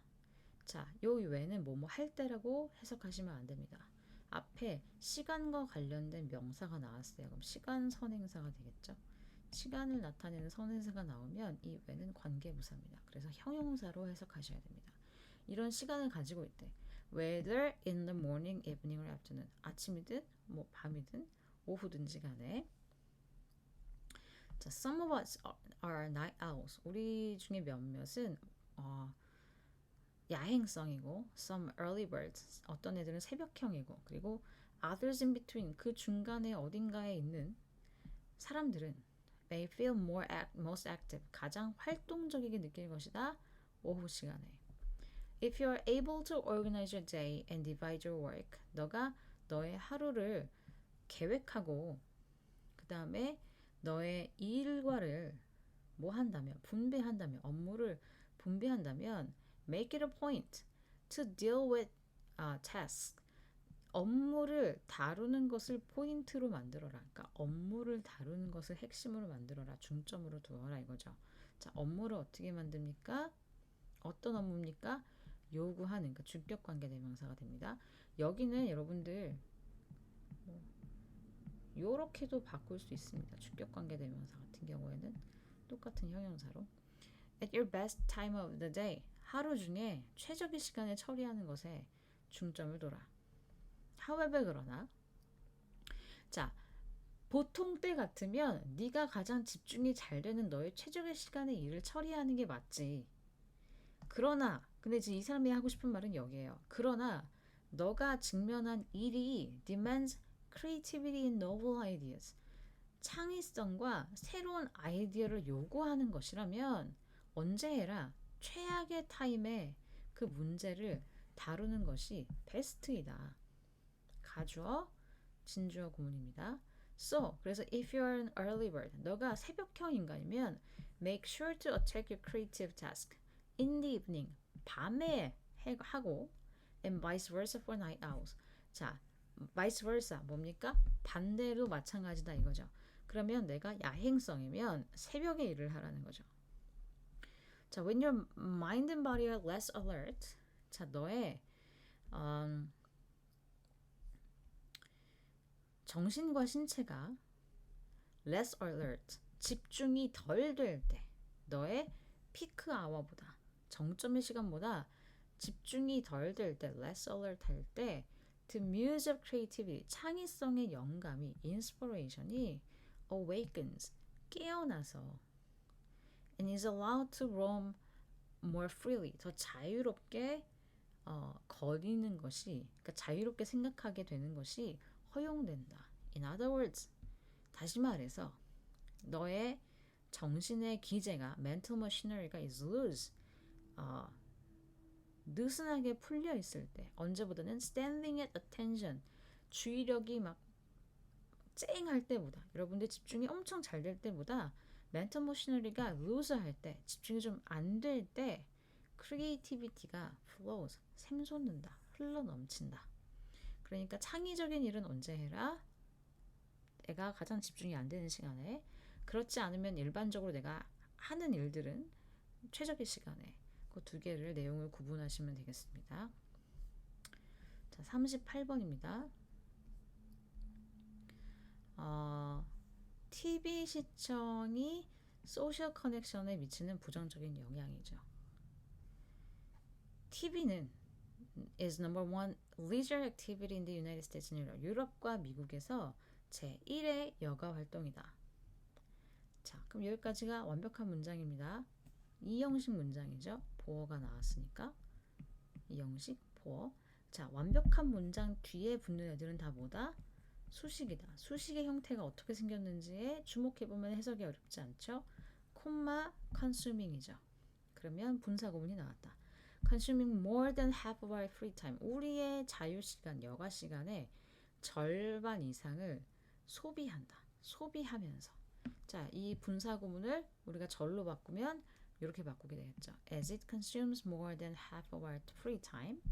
자, 요 외에는 뭐뭐 할 때라고 해석하시면 안 됩니다. 앞에 시간과 관련된 명사가 나왔어요. 그럼 시간 선행사가 되겠죠. 시간을 나타내는 선행사가 나오면 이 when은 관계부사입니다. 그래서 형용사로 해석하셔야 됩니다. 이런 시간을 가지고 있대. Whether in the morning, evening, or afternoon. 아침이든 뭐 밤이든 오후든지 간에. 자, some of us are night owls. 우리 중에 몇몇은 야행성이고, some early birds. 어떤 애들은 새벽형이고, 그리고 others in between. 그 중간에 어딘가에 있는 사람들은 may feel most active. 가장 활동적이게 느낄 것이다. 오후 시간에. If you're able to organize your day and divide your work, 너가 너의 하루를 계획하고 그 다음에 너의 일과를 뭐 한다면 분배한다면 업무를 분배한다면 make it a point to deal with tasks. 업무를 다루는 것을 포인트로 만들어라. 그러니까 업무를 다루는 것을 핵심으로 만들어라. 중점으로 두어라 이거죠. 자, 업무를 어떻게 만듭니까? 어떤 업무입니까? 요구하는, 그러니까 주격관계 대명사가 됩니다. 여기는 여러분들 요렇게도 바꿀 수 있습니다. 주격관계 대명사 같은 경우에는 똑같은 형용사로 at your best time of the day. 하루 중에 최적의 시간에 처리하는 것에 중점을 둬라. however 그러나 자, 보통 때 같으면 네가 가장 집중이 잘 되는 너의 최적의 시간에 일을 처리하는 게 맞지. 그러나 근데 지금 이 사람이 하고 싶은 말은 여기에요. 그러나 너가 직면한 일이 demands creativity and novel ideas. 창의성과 새로운 아이디어를 요구하는 것이라면 언제 해라? 최악의 타임에 그 문제를 다루는 것이 베스트이다. 가주어, 진주어 구문입니다. So, 그래서 if you're an early bird, 너가 새벽형 인간이면 make sure to attack your creative task in the evening, 밤에 하고 and vice versa for night owls. 자, vice versa 뭡니까? 반대로 마찬가지다 이거죠. 그러면 내가 야행성이면 새벽에 일을 하라는 거죠. 자, when your mind and body are less alert. 자, 너의 정신과 신체가 less alert, 집중이 덜 될 때, 너의 피크 아워보다, 정점의 시간보다 집중이 덜 될 때, less alert 할 때, the muse of creativity, 창의성의 영감이, inspiration이 awakens, 깨어나서 and is allowed to roam more freely, 더 자유롭게 거리는 것이, 그러니까 자유롭게 생각하게 되는 것이 허용된다. In other words, 다시 말해서 너의 정신의 기제가 mental machinery가 is loose, 느슨하게 풀려 있을 때, 언제보다는 standing at attention, 주의력이 막 쨍할 때보다, 여러분들 집중이 엄청 잘 될 때보다 mental machinery가 loose 할 때, 집중이 좀 안 될 때 creativity가 flows, 샘솟는다, 흘러 넘친다. 그러니까 창의적인 일은 언제 해라? 내가 가장 집중이 안 되는 시간에. 그렇지 않으면 일반적으로 내가 하는 일들은 최적의 시간에. 그 두 개를 내용을 구분하시면 되겠습니다. 자, 38번입니다. TV 시청이 소셜 커넥션에 미치는 부정적인 영향이죠. TV는 is number one leisure activity in the United States and Europe. 유럽과 미국에서 제1의 여가 활동이다. 자, 그럼 여기까지가 완벽한 문장입니다. 이형식 문장이죠. 보어가 나왔으니까. 이형식, 보어. 자, 완벽한 문장 뒤에 붙는 애들은 다 뭐다? 수식이다. 수식의 형태가 어떻게 생겼는지에 주목해보면 해석이 어렵지 않죠? 콤마 consuming이죠. 그러면 분사구문이 나왔다. Consuming more than half of our free time. 우리의 자유시간, 여가시간의 절반 이상을 소비한다. 소비하면서. 자, 이 분사구문을 우리가 절로 바꾸면 이렇게 바꾸게 되겠죠. As it consumes more than half of our free time,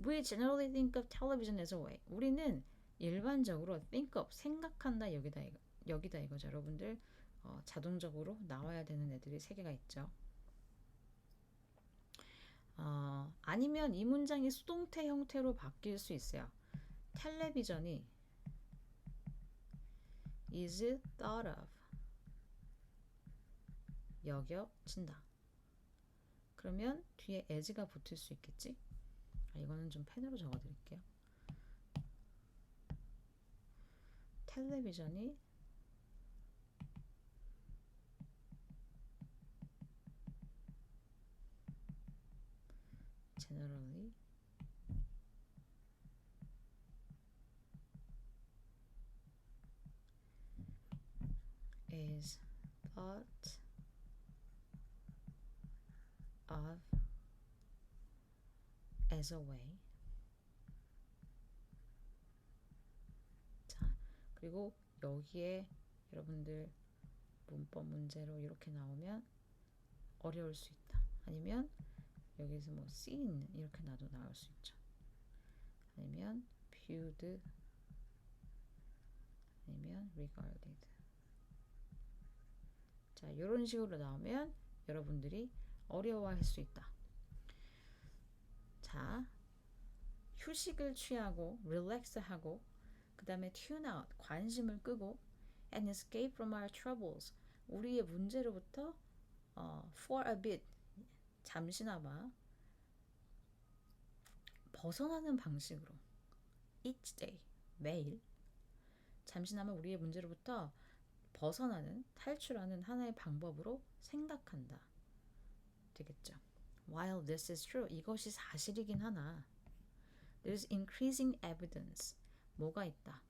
we generally think of television as a way. 우리는 일반적으로 think of, 생각한다 여기다 이거죠. 여러분들 자동적으로 나와야 되는 애들이 3개가 있죠. 아니면 이 문장이 수동태 형태로 바뀔 수 있어요. 텔레비전이 is thought of 여겨진다. 그러면 뒤에 as가 붙을 수 있겠지? 이거는 좀 펜으로 적어드릴게요. 텔레비전이 generally is thought of as a way. 자, 그리고 여기에 여러분들 문법 문제로 이렇게 나오면 어려울 수 있다. 아니면 여기서 뭐 seen 이렇게 나도 나올 수 있죠. 아니면 viewed 아니면 regarded. 자, 이런 식으로 나오면 여러분들이 어려워할 수 있다. 자, 휴식을 취하고 릴렉스하고 그 다음에 tune out, 관심을 끄고 and escape from our troubles, 우리의 문제로부터 for a bit, 잠시나마 벗어나는 방식으로 each day, 매일 잠시나마 우리의 문제로부터 벗어나는, 탈출하는 하나의 방법으로 생각한다. 되겠죠. While this is true, 이것이 사실이긴 하나 there's increasing evidence, 뭐가 있다?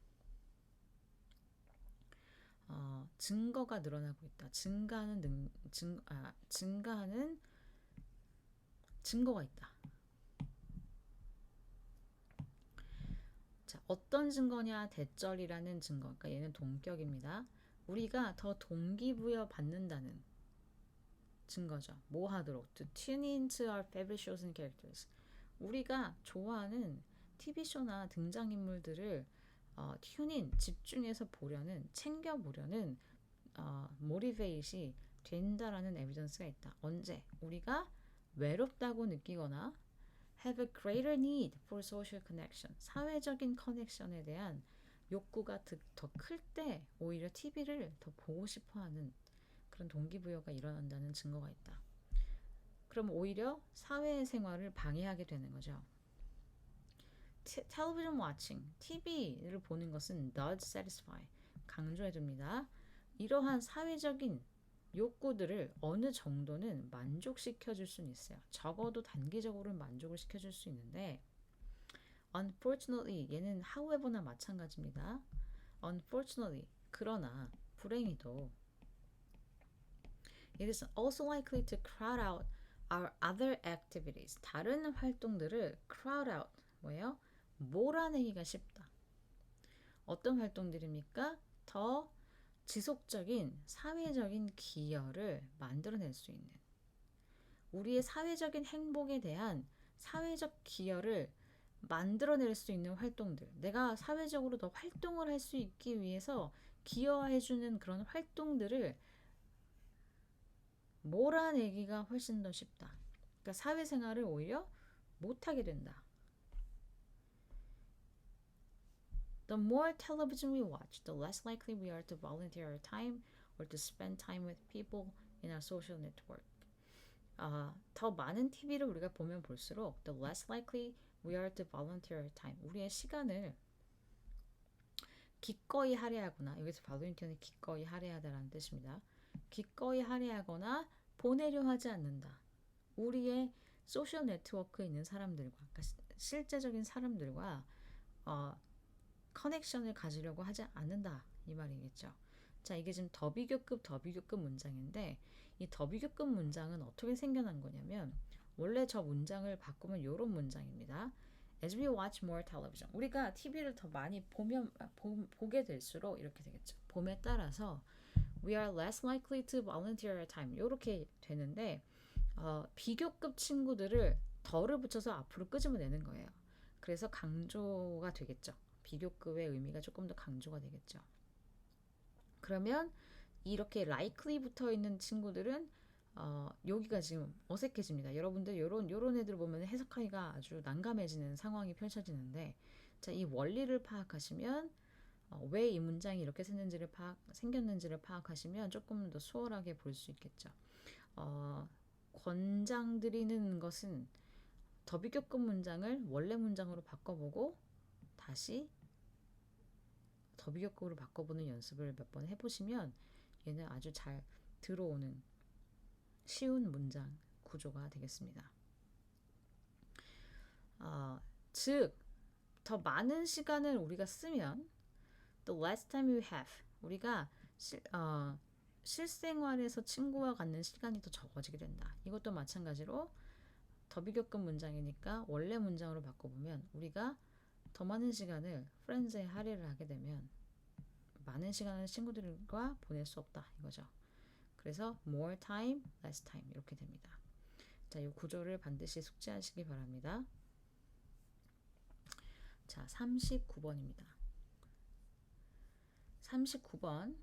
증거가 늘어나고 있다. 증가하는 증거가 있다. 자, 어떤 증거냐? 대절이라는 증거. 그러니까 얘는 동격입니다. 우리가 더 동기부여 받는다는 증거죠. 뭐 하도록? To tune into our favorite shows and characters. 우리가 좋아하는 TV쇼나 등장인물들을 튜닝, 집중해서 보려는, 챙겨보려는 모티베이션이 된다라는 에비던스가 있다. 언제? 우리가 외롭다고 느끼거나 have a greater need for social connection, 사회적인 커넥션에 대한 욕구가 더 클 때 오히려 TV를 더 보고 싶어하는 그런 동기부여가 일어난다는 증거가 있다. 그럼 오히려 사회생활을 방해하게 되는 거죠. television watching, TV를 보는 것은 does satisfy, 강조해줍니다. 이러한 사회적인 욕구들을 어느 정도는 만족시켜줄 수는 있어요. 적어도 단기적으로는 만족을 시켜줄 수 있는데 unfortunately, 얘는 however나 마찬가지입니다. unfortunately, 그러나 불행히도 it is also likely to crowd out our other activities, 다른 활동들을 crowd out, 뭐예요? 몰아내기가 쉽다. 어떤 활동들입니까? 더 지속적인 사회적인 기여를 만들어낼 수 있는, 우리의 사회적인 행복에 대한 사회적 기여를 만들어낼 수 있는 활동들, 내가 사회적으로 더 활동을 할 수 있기 위해서 기여해주는 그런 활동들을 몰아내기가 훨씬 더 쉽다. 그러니까 사회생활을 오히려 못하게 된다. The more television we watch, the less likely we are to volunteer our time or to spend time with people in our social network. 더 많은 TV를 우리가 보면 볼수록 the less likely we are to volunteer our time, 우리의 시간을 기꺼이 할애하거나, 여기서 volunteer는 기꺼이 할애하다라는 뜻입니다. 기꺼이 할애하거나 보내려 하지 않는다. 우리의 소셜 네트워크에 있는 사람들과, 그러니까 실제적인 사람들과 커넥션을 가지려고 하지 않는다, 이 말이겠죠. 자, 이게 지금 더비교급 문장인데 이 더비교급 문장은 어떻게 생겨난 거냐면 원래 저 문장을 바꾸면 이런 문장입니다. As we watch more television, 우리가 TV를 더 많이 보게 될수록 이렇게 되겠죠. 봄에 따라서 we are less likely to volunteer our time, 이렇게 되는데 비교급 친구들을 덜을 붙여서 앞으로 끄집어내는 거예요. 그래서 강조가 되겠죠. 비교급의 의미가 조금 더 강조가 되겠죠. 그러면 이렇게 likely 붙어 있는 친구들은 여기가 지금 어색해집니다. 여러분들 요런 애들 보면 해석하기가 아주 난감해지는 상황이 펼쳐지는데, 자, 이 원리를 파악하시면 왜 이 문장이 이렇게 생겼는지를 파악하시면 조금 더 수월하게 볼 수 있겠죠. 권장드리는 것은 더 비교급 문장을 원래 문장으로 바꿔보고 다시 더 비교급으로 바꿔보는 연습을 몇 번 해보시면 얘는 아주 잘 들어오는 쉬운 문장 구조가 되겠습니다. 즉, 더 많은 시간을 우리가 쓰면 the less time you have 우리가 실생활에서 친구와 갖는 시간이 더 적어지게 된다. 이것도 마찬가지로 더 비교급 문장이니까 원래 문장으로 바꿔보면 우리가 더 많은 시간을 friends에 할애를 하게 되면 많은 시간을 친구들과 보낼 수 없다 이거죠. 그래서 more time, less time 이렇게 됩니다. 자, 이 구조를 반드시 숙지하시기 바랍니다. 자, 39번입니다. 39번.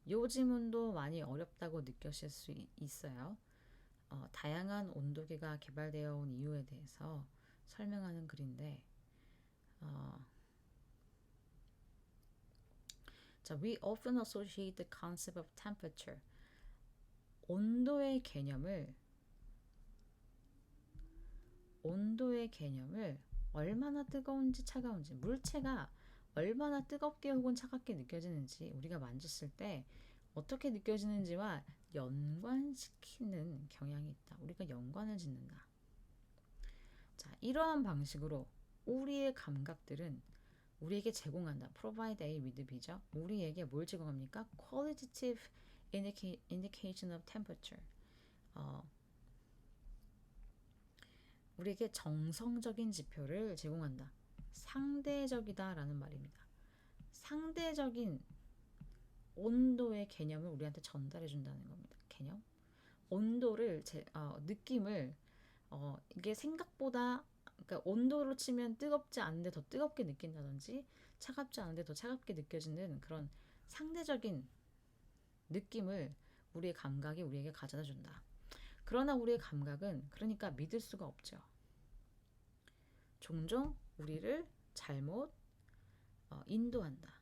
요 지문도 많이 어렵다고 느끼실 수 있어요. 다양한 온도계가 개발되어 온 이유에 대해서 설명하는 글인데 자, we often associate the concept of temperature 온도의 개념을 얼마나 뜨거운지 차가운지 물체가 얼마나 뜨겁게 혹은 차갑게 느껴지는지 우리가 만졌을 때 어떻게 느껴지는지와 연관시키는 경향이 있다. 우리가 연관을 짓는다. 자, 이러한 방식으로 우리의 감각들은 우리에게 제공한다. provide A with B죠. 우리에게 뭘 제공합니까? qualitative indication of temperature. 우리에게 정성적인 지표를 제공한다. 상대적이다 라는 말입니다. 상대적인 온도의 개념을 우리한테 전달해 준다는 겁니다. 개념? 온도를 느낌을 이게 생각보다 그러니까 온도로 치면 뜨겁지 않은데 더 뜨겁게 느낀다든지 차갑지 않은데 더 차갑게 느껴지는 그런 상대적인 느낌을 우리의 감각이 우리에게 가져다 준다. 그러나 우리의 감각은 그러니까 믿을 수가 없죠. 종종 우리를 잘못 인도한다.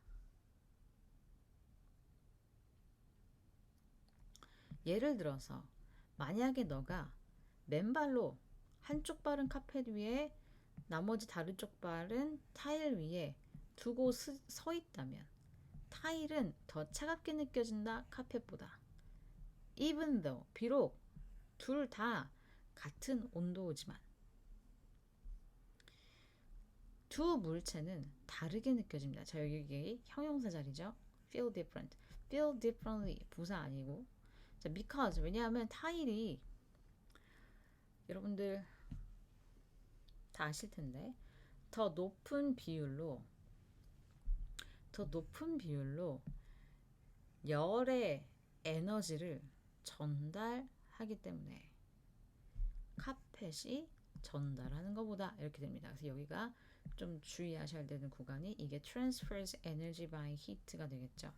예를 들어서 만약에 너가 맨발로 한쪽 발은 카펫 위에 나머지 다른 쪽 발은 타일 위에 두고 서 있다면 타일은 더 차갑게 느껴진다 카펫보다. Even though 비록 둘 다 같은 온도지만 두 물체는 다르게 느껴집니다. 자, 여기 형용사 자리죠. Feel different. Feel differently 부사 아니고 자, because 왜냐하면 타일이 여러분들 다 아실 텐데 더 높은 비율로 열의 에너지를 전달하기 때문에 카펫이 전달하는 것보다 이렇게 됩니다. 그래서 여기가 좀 주의하셔야 되는 구간이 이게 transfers energy by heat가 되겠죠.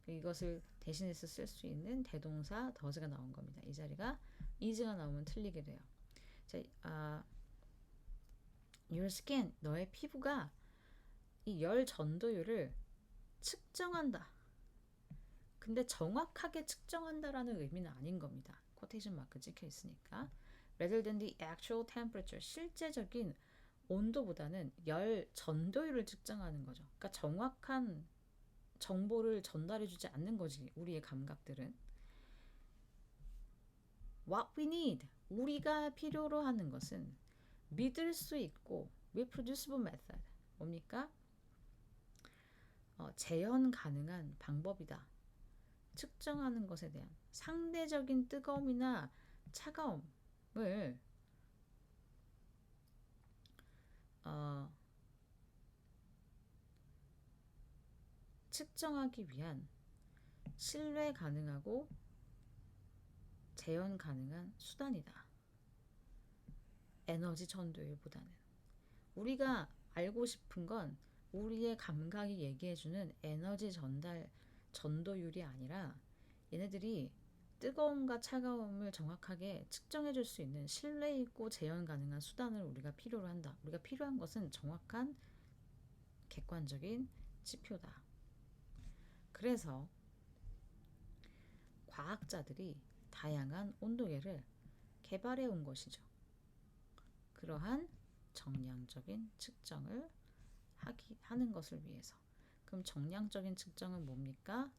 이것을 대신해서 쓸 수 있는 대동사 does가 나온 겁니다. 이 자리가 is가 나오면 틀리게 돼요. 자, your skin, 너의 피부가 이 열 전도율을 측정한다. 근데 정확하게 측정한다라는 의미는 아닌 겁니다. 코테이션 마크 찍혀 있으니까. Rather than the actual temperature, 실제적인 온도보다는 열 전도율을 측정하는 거죠. 그러니까 정확한 정보를 전달해주지 않는 거지, 우리의 감각들은. What we need, 우리가 필요로 하는 것은 믿을 수 있고 reproducible method, 뭡니까? 재현 가능한 방법이다. 측정하는 것에 대한 상대적인 뜨거움이나 차가움을 측정하기 위한 신뢰 가능하고 재현 가능한 수단이다. 에너지 전도율보다는. 우리가 알고 싶은 건 우리의 감각이 얘기해주는 에너지 전도율이 아니라 얘네들이 뜨거움과 차가움을 정확하게 측정해 줄 수 있는 신뢰 있고 재현 가능한 수단을 우리가 필요로 한다. 우리가 필요한 것은 정확한 객관적인 지표다. 그래서 과학자들이 다양한 온도계를 개발해 온 것이죠. 그러한 정량적인 측정을 하는 것을 위해서. 그럼 정량적인 측정은 뭡니까?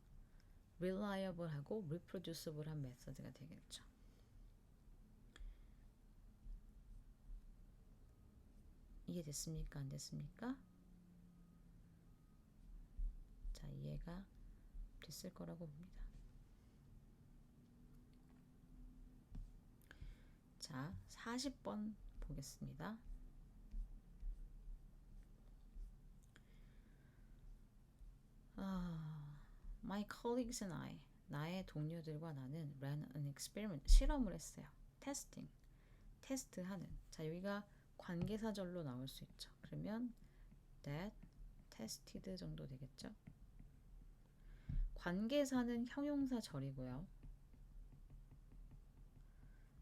reliable하고 reproducible한 메서드가 되겠죠. 이해됐습니까? 안 됐습니까? 자, 이해가 됐을 거라고 봅니다. 자, 40번 보겠습니다. My colleagues and I, 나의 동료들과 나는 ran an experiment, 실험을 했어요. testing, 테스트하는. 자, 여기가 관계사절로 나올 수 있죠. 그러면 that tested 정도 되겠죠. 관계사는 형용사절이고요.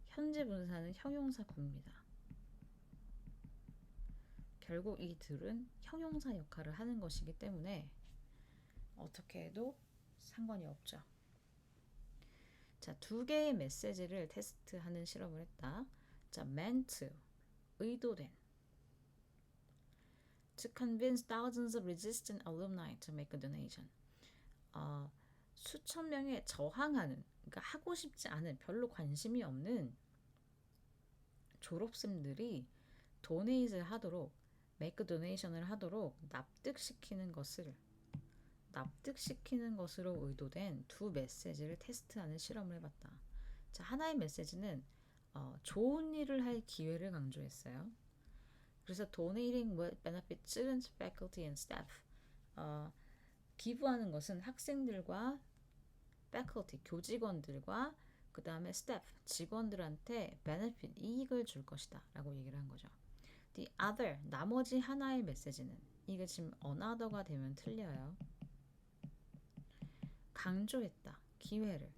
현재 분사는 형용사구입니다. 결국 이 둘은 형용사 역할을 하는 것이기 때문에 어떻게 해도 상관이 없죠. 자, 두 개의 메시지를 테스트하는 실험을 했다. 자, meant, 의도된. To convince thousands of resistant alumni to make a donation. 수천 명의 저항하는, 그러니까 하고 싶지 않은, 별로 관심이 없는 졸업생들이 도네이트를 하도록, make a donation을 하도록 납득시키는 것으로 의도된 두 메시지를 테스트하는 실험을 해봤다. 자, 하나의 메시지는 좋은 일을 할 기회를 강조했어요. 그래서 donating will benefit students, faculty, and staff. 기부하는 것은 학생들과 faculty, 교직원들과 그 다음에 staff, 직원들한테 benefit, 이익을 줄 것이다 라고 얘기를 한 거죠. The other, 나머지 하나의 메시지는, 이게 지금 another가 되면 틀려요. 강조했다. 기회를.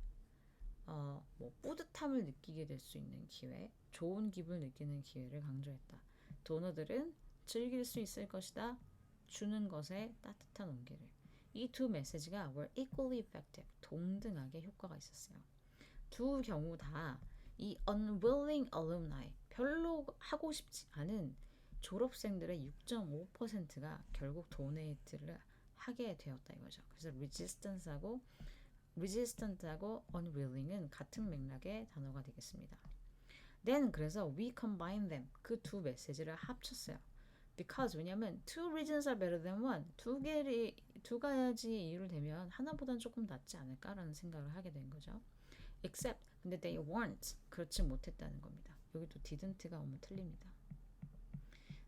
뿌듯함을 느끼게 될 수 있는 기회, 좋은 기분을 느끼는 기회를 강조했다. 도너들은 즐길 수 있을 것이다. 주는 것에 따뜻한 온기를. 이 두 메시지가 were equally effective. 동등하게 효과가 있었어요. 두 경우 다 이 unwilling alumni, 별로 하고 싶지 않은 졸업생들의 6.5%가 결국 도네이트를 하게 되었다 이거죠. 그래서 resistant하고 unwilling은 같은 맥락의 단어가 되겠습니다. Then 그래서 we combine them, 그 두 메시지를 합쳤어요. Because 왜냐하면 two reasons are better than one, 두 가지 이유를 대면 하나보다는 조금 낫지 않을까라는 생각을 하게 된 거죠. Except 근데 they weren't, 그렇지 못했다는 겁니다. 여기도 didn't가 오면 틀립니다.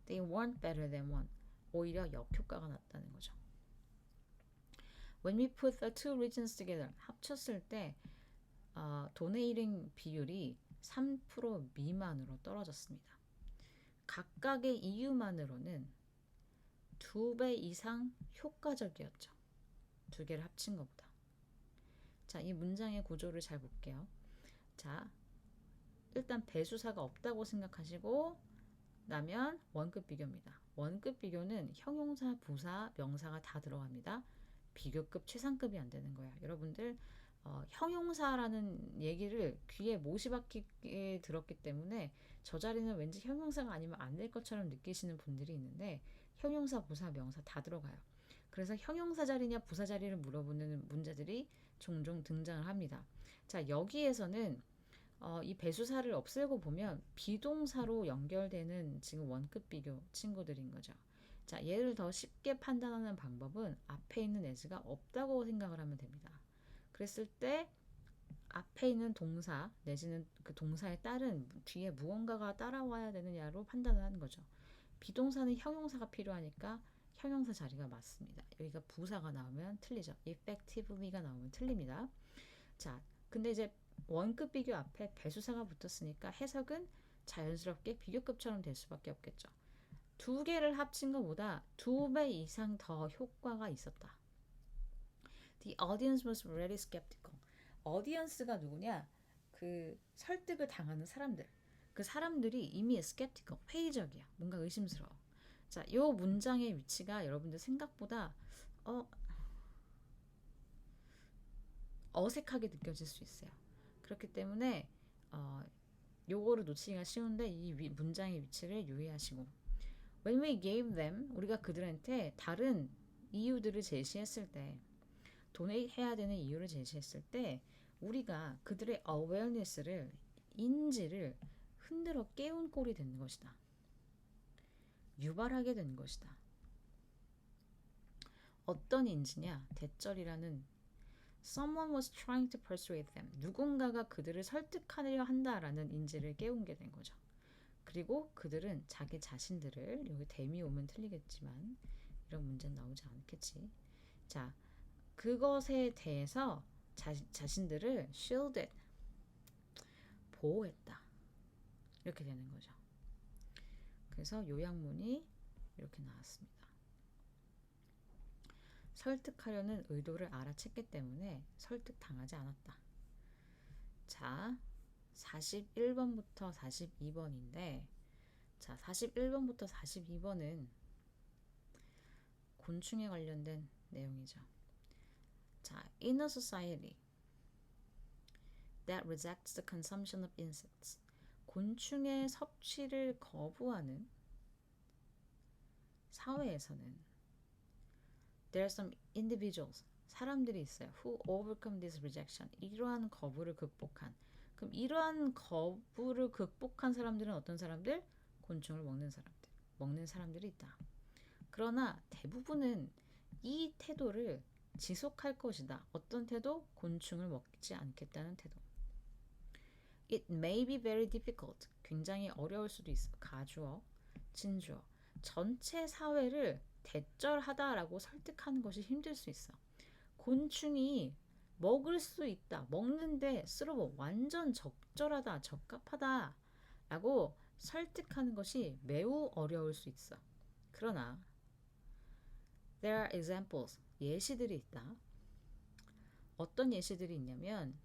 They weren't better than one, 오히려 역효과가 났다는 거죠. When we put the two regions together, 합쳤을 때 donating 비율이 3% 미만으로 떨어졌습니다. 각각의 이유만으로는 2배 이상 효과적이었죠. 두 개를 합친 것보다. 자, 이 문장의 구조를 잘 볼게요. 자, 일단 배수사가 없다고 생각하시고 나면 원급 비교입니다. 원급 비교는 형용사, 부사, 명사가 다 들어갑니다. 비교급, 최상급이 안 되는 거야. 여러분들 형용사라는 얘기를 귀에 못이 박히게 들었기 때문에 저 자리는 왠지 형용사가 아니면 안 될 것처럼 느끼시는 분들이 있는데 형용사, 부사, 명사 다 들어가요. 그래서 형용사 자리냐 부사 자리를 물어보는 문제들이 종종 등장을 합니다. 자, 여기에서는 이 배수사를 없애고 보면 비동사로 연결되는 지금 원급 비교 친구들인 거죠. 자, 얘를 더 쉽게 판단하는 방법은 앞에 있는 as가 없다고 생각을 하면 됩니다. 그랬을 때 앞에 있는 동사 내지는 그 동사에 따른 뒤에 무언가가 따라와야 되느냐로 판단을 하는 거죠. 비동사는 형용사가 필요하니까 형용사 자리가 맞습니다. 여기가 부사가 나오면 틀리죠. effectively가 나오면 틀립니다. 자, 근데 이제 원급 비교 앞에 배수사가 붙었으니까 해석은 자연스럽게 비교급처럼 될 수밖에 없겠죠. 두 개를 합친 것보다 2배 이상 더 효과가 있었다. The audience was very skeptical. 어디언스가 누구냐? 그 설득을 당하는 사람들. 그 사람들이 이미 skeptical, 회의적이야. 뭔가 의심스러워. 자, 요 문장의 위치가 여러분들 생각보다 어, 어색하게 느껴질 수 있어요. 그렇기 때문에 요거를 놓치기가 쉬운데 이 문장의 위치를 유의하시고 When we gave them, 우리가 그들한테 다른 이유들을 제시했을 때 도네이해야 되는 이유를 제시했을 때 우리가 그들의 awareness를 인지를 흔들어 깨운 꼴이 되는 것이다. 유발하게 되는 것이다. 어떤 인지냐? 대절이라는 Someone was trying to persuade them. 누군가가 그들을 설득하려 한다라는 인지를 깨우게 된 거죠. 그리고 그들은 자기 자신들을 여기 대미 오면 틀리겠지만 이런 문제는 나오지 않겠지. 자, 그것에 대해서 자신들을 shielded 보호했다. 이렇게 되는 거죠. 그래서 요약문이 이렇게 나왔습니다. 설득하려는 의도를 알아챘기 때문에 설득당하지 않았다. 자, 41번부터 42번인데 자, 41번부터 42번은 곤충에 관련된 내용이죠. 자, in a society that rejects the consumption of insects 곤충의 섭취를 거부하는 사회에서는 there are some individuals 사람들이 있어요. who overcome this rejection 이러한 거부를 극복한 그럼 이러한 거부를 극복한 사람들은 어떤 사람들? 곤충을 먹는 사람들이 있다. 그러나 대부분은 이 태도를 지속할 것이다. 어떤 태도? 곤충을 먹지 않겠다는 태도. It may be very difficult. 굉장히 어려울 수도 있어. 가주어, 진주어. 전체 사회를 대절하다라고 설득하는 것이 힘들 수 있어. 곤충이 먹을 수 있다. 먹는데 쓰러워. 완전 적절하다. 적합하다. 라고 설득하는 것이 매우 어려울 수 있어. 그러나 there are examples. 예시들이 있다. 어떤 예시들이 있냐면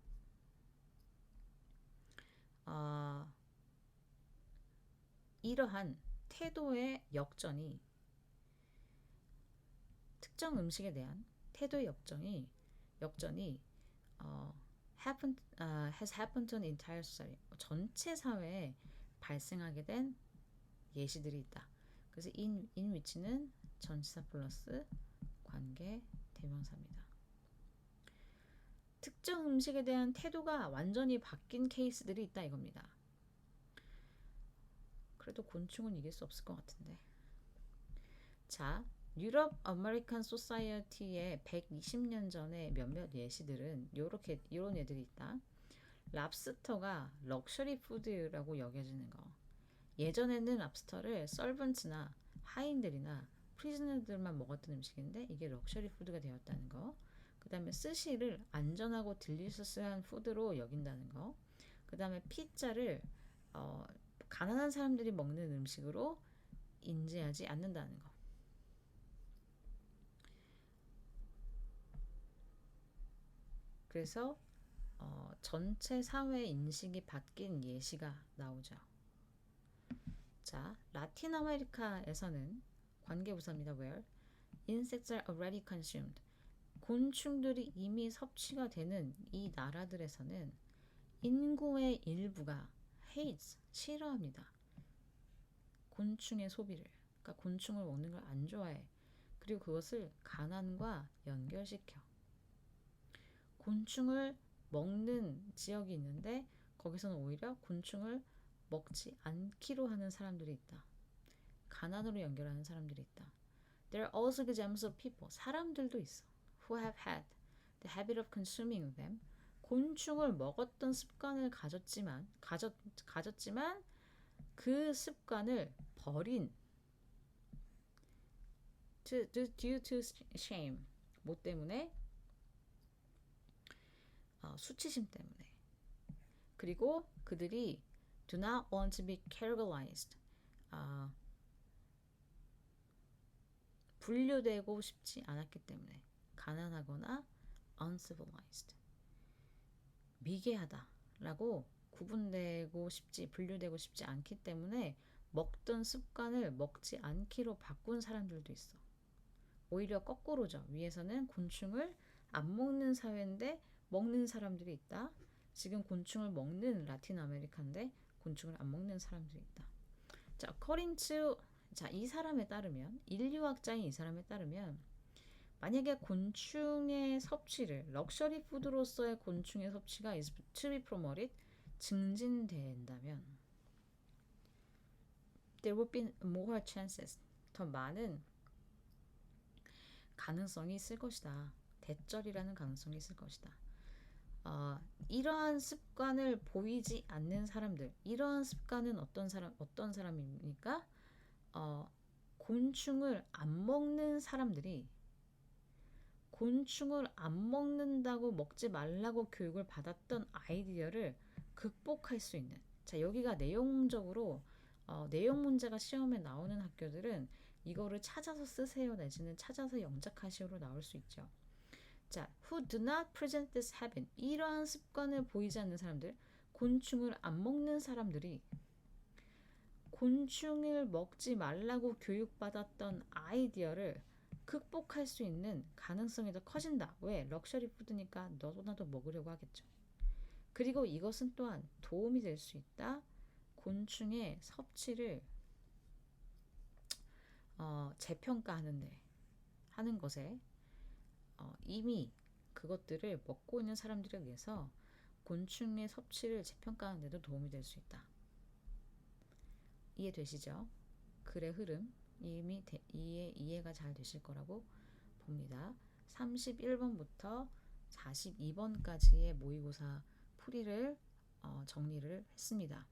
이러한 태도의 역전이 특정 음식에 대한 태도의 역전이 has happened to an entire society. 전체 사회에 발생하게 된 예시들이 있다. 그래서 in 위치는 전치사 플러스 관계 대명사입니다. 특정 음식에 대한 태도가 완전히 바뀐 케이스들이 있다 이겁니다. 그래도 곤충은 이길 수 없을 것 같은데. 자, 유럽 아메리칸 소사이어티의 120년 전의 몇몇 예시들은 이런 애들이 있다. 랍스터가 럭셔리 푸드라고 여겨지는 거. 예전에는 랍스터를 서번츠나 하인들이나 프리즈너들만 먹었던 음식인데 이게 럭셔리 푸드가 되었다는 거. 그 다음에 스시를 안전하고 딜리셔스한 푸드로 여긴다는 거. 그 다음에 피자를 가난한 사람들이 먹는 음식으로 인지하지 않는다는 거. 그래서 전체 사회 인식이 바뀐 예시가 나오죠. 자, 라틴 아메리카에서는 관계부사입니다. where insects are already consumed. 곤충들이 이미 섭취가 되는 이 나라들에서는 인구의 일부가 hates, 싫어합니다. 곤충의 소비를. 그러니까 곤충을 먹는 걸 안 좋아해. 그리고 그것을 가난과 연결시켜. 곤충을 먹는 지역이 있는데 거기서는 오히려 곤충을 먹지 않기로 하는 사람들이 있다. 가난으로 연결하는 사람들이 있다. There are also examples of people. 사람들도 있어. Who have had the habit of consuming them. 곤충을 먹었던 습관을 가졌지만 그 습관을 버린 due to shame. 뭐 때문에? 수치심 때문에. 그리고 그들이 do not want to be categorized. 분류되고 싶지 않았기 때문에 가난하거나 uncivilized. 미개하다라고 분류되고 싶지 않기 때문에 먹던 습관을 먹지 않기로 바꾼 사람들도 있어. 오히려 거꾸로죠. 위에서는 곤충을 안 먹는 사회인데 먹는 사람들이 있다. 지금 곤충을 먹는 라틴 아메리카인데 곤충을 안 먹는 사람들이 있다. 자, 이 사람에 따르면, 인류학자인 이 사람에 따르면, 만약에 곤충의 섭취를 럭셔리 푸드로서의 곤충의 섭취가 is to be promoted 증진된다면 there would be more chances 더 많은 가능성이 있을 것이다. 대절이라는 가능성이 있을 것이다. 이러한 습관을 보이지 않는 사람들, 이러한 습관은 어떤 사람입니까? 곤충을 안 먹는 사람들이 곤충을 안 먹는다고 먹지 말라고 교육을 받았던 아이디어를 극복할 수 있는. 자, 여기가 내용적으로 내용 문제가 시험에 나오는 학교들은 이거를 찾아서 쓰세요 내지는 찾아서 영작하시오로 나올 수 있죠. 자, who do not present this habit. 이러한 습관을 보이지 않는 사람들, 곤충을 안 먹는 사람들이 곤충을 먹지 말라고 교육받았던 아이디어를 극복할 수 있는 가능성이 더 커진다. 왜? 럭셔리 푸드니까 너도 나도 먹으려고 하겠죠. 그리고 이것은 또한 도움이 될 수 있다. 곤충의 섭취를 재평가하는 것에 이미 그것들을 먹고 있는 사람들에 의해서 곤충의 섭취를 재평가하는 데도 도움이 될 수 있다. 이해되시죠? 글의 흐름 이미 이해가 잘 되실 거라고 봅니다. 31번부터 42번까지의 모의고사 풀이를 정리를 했습니다.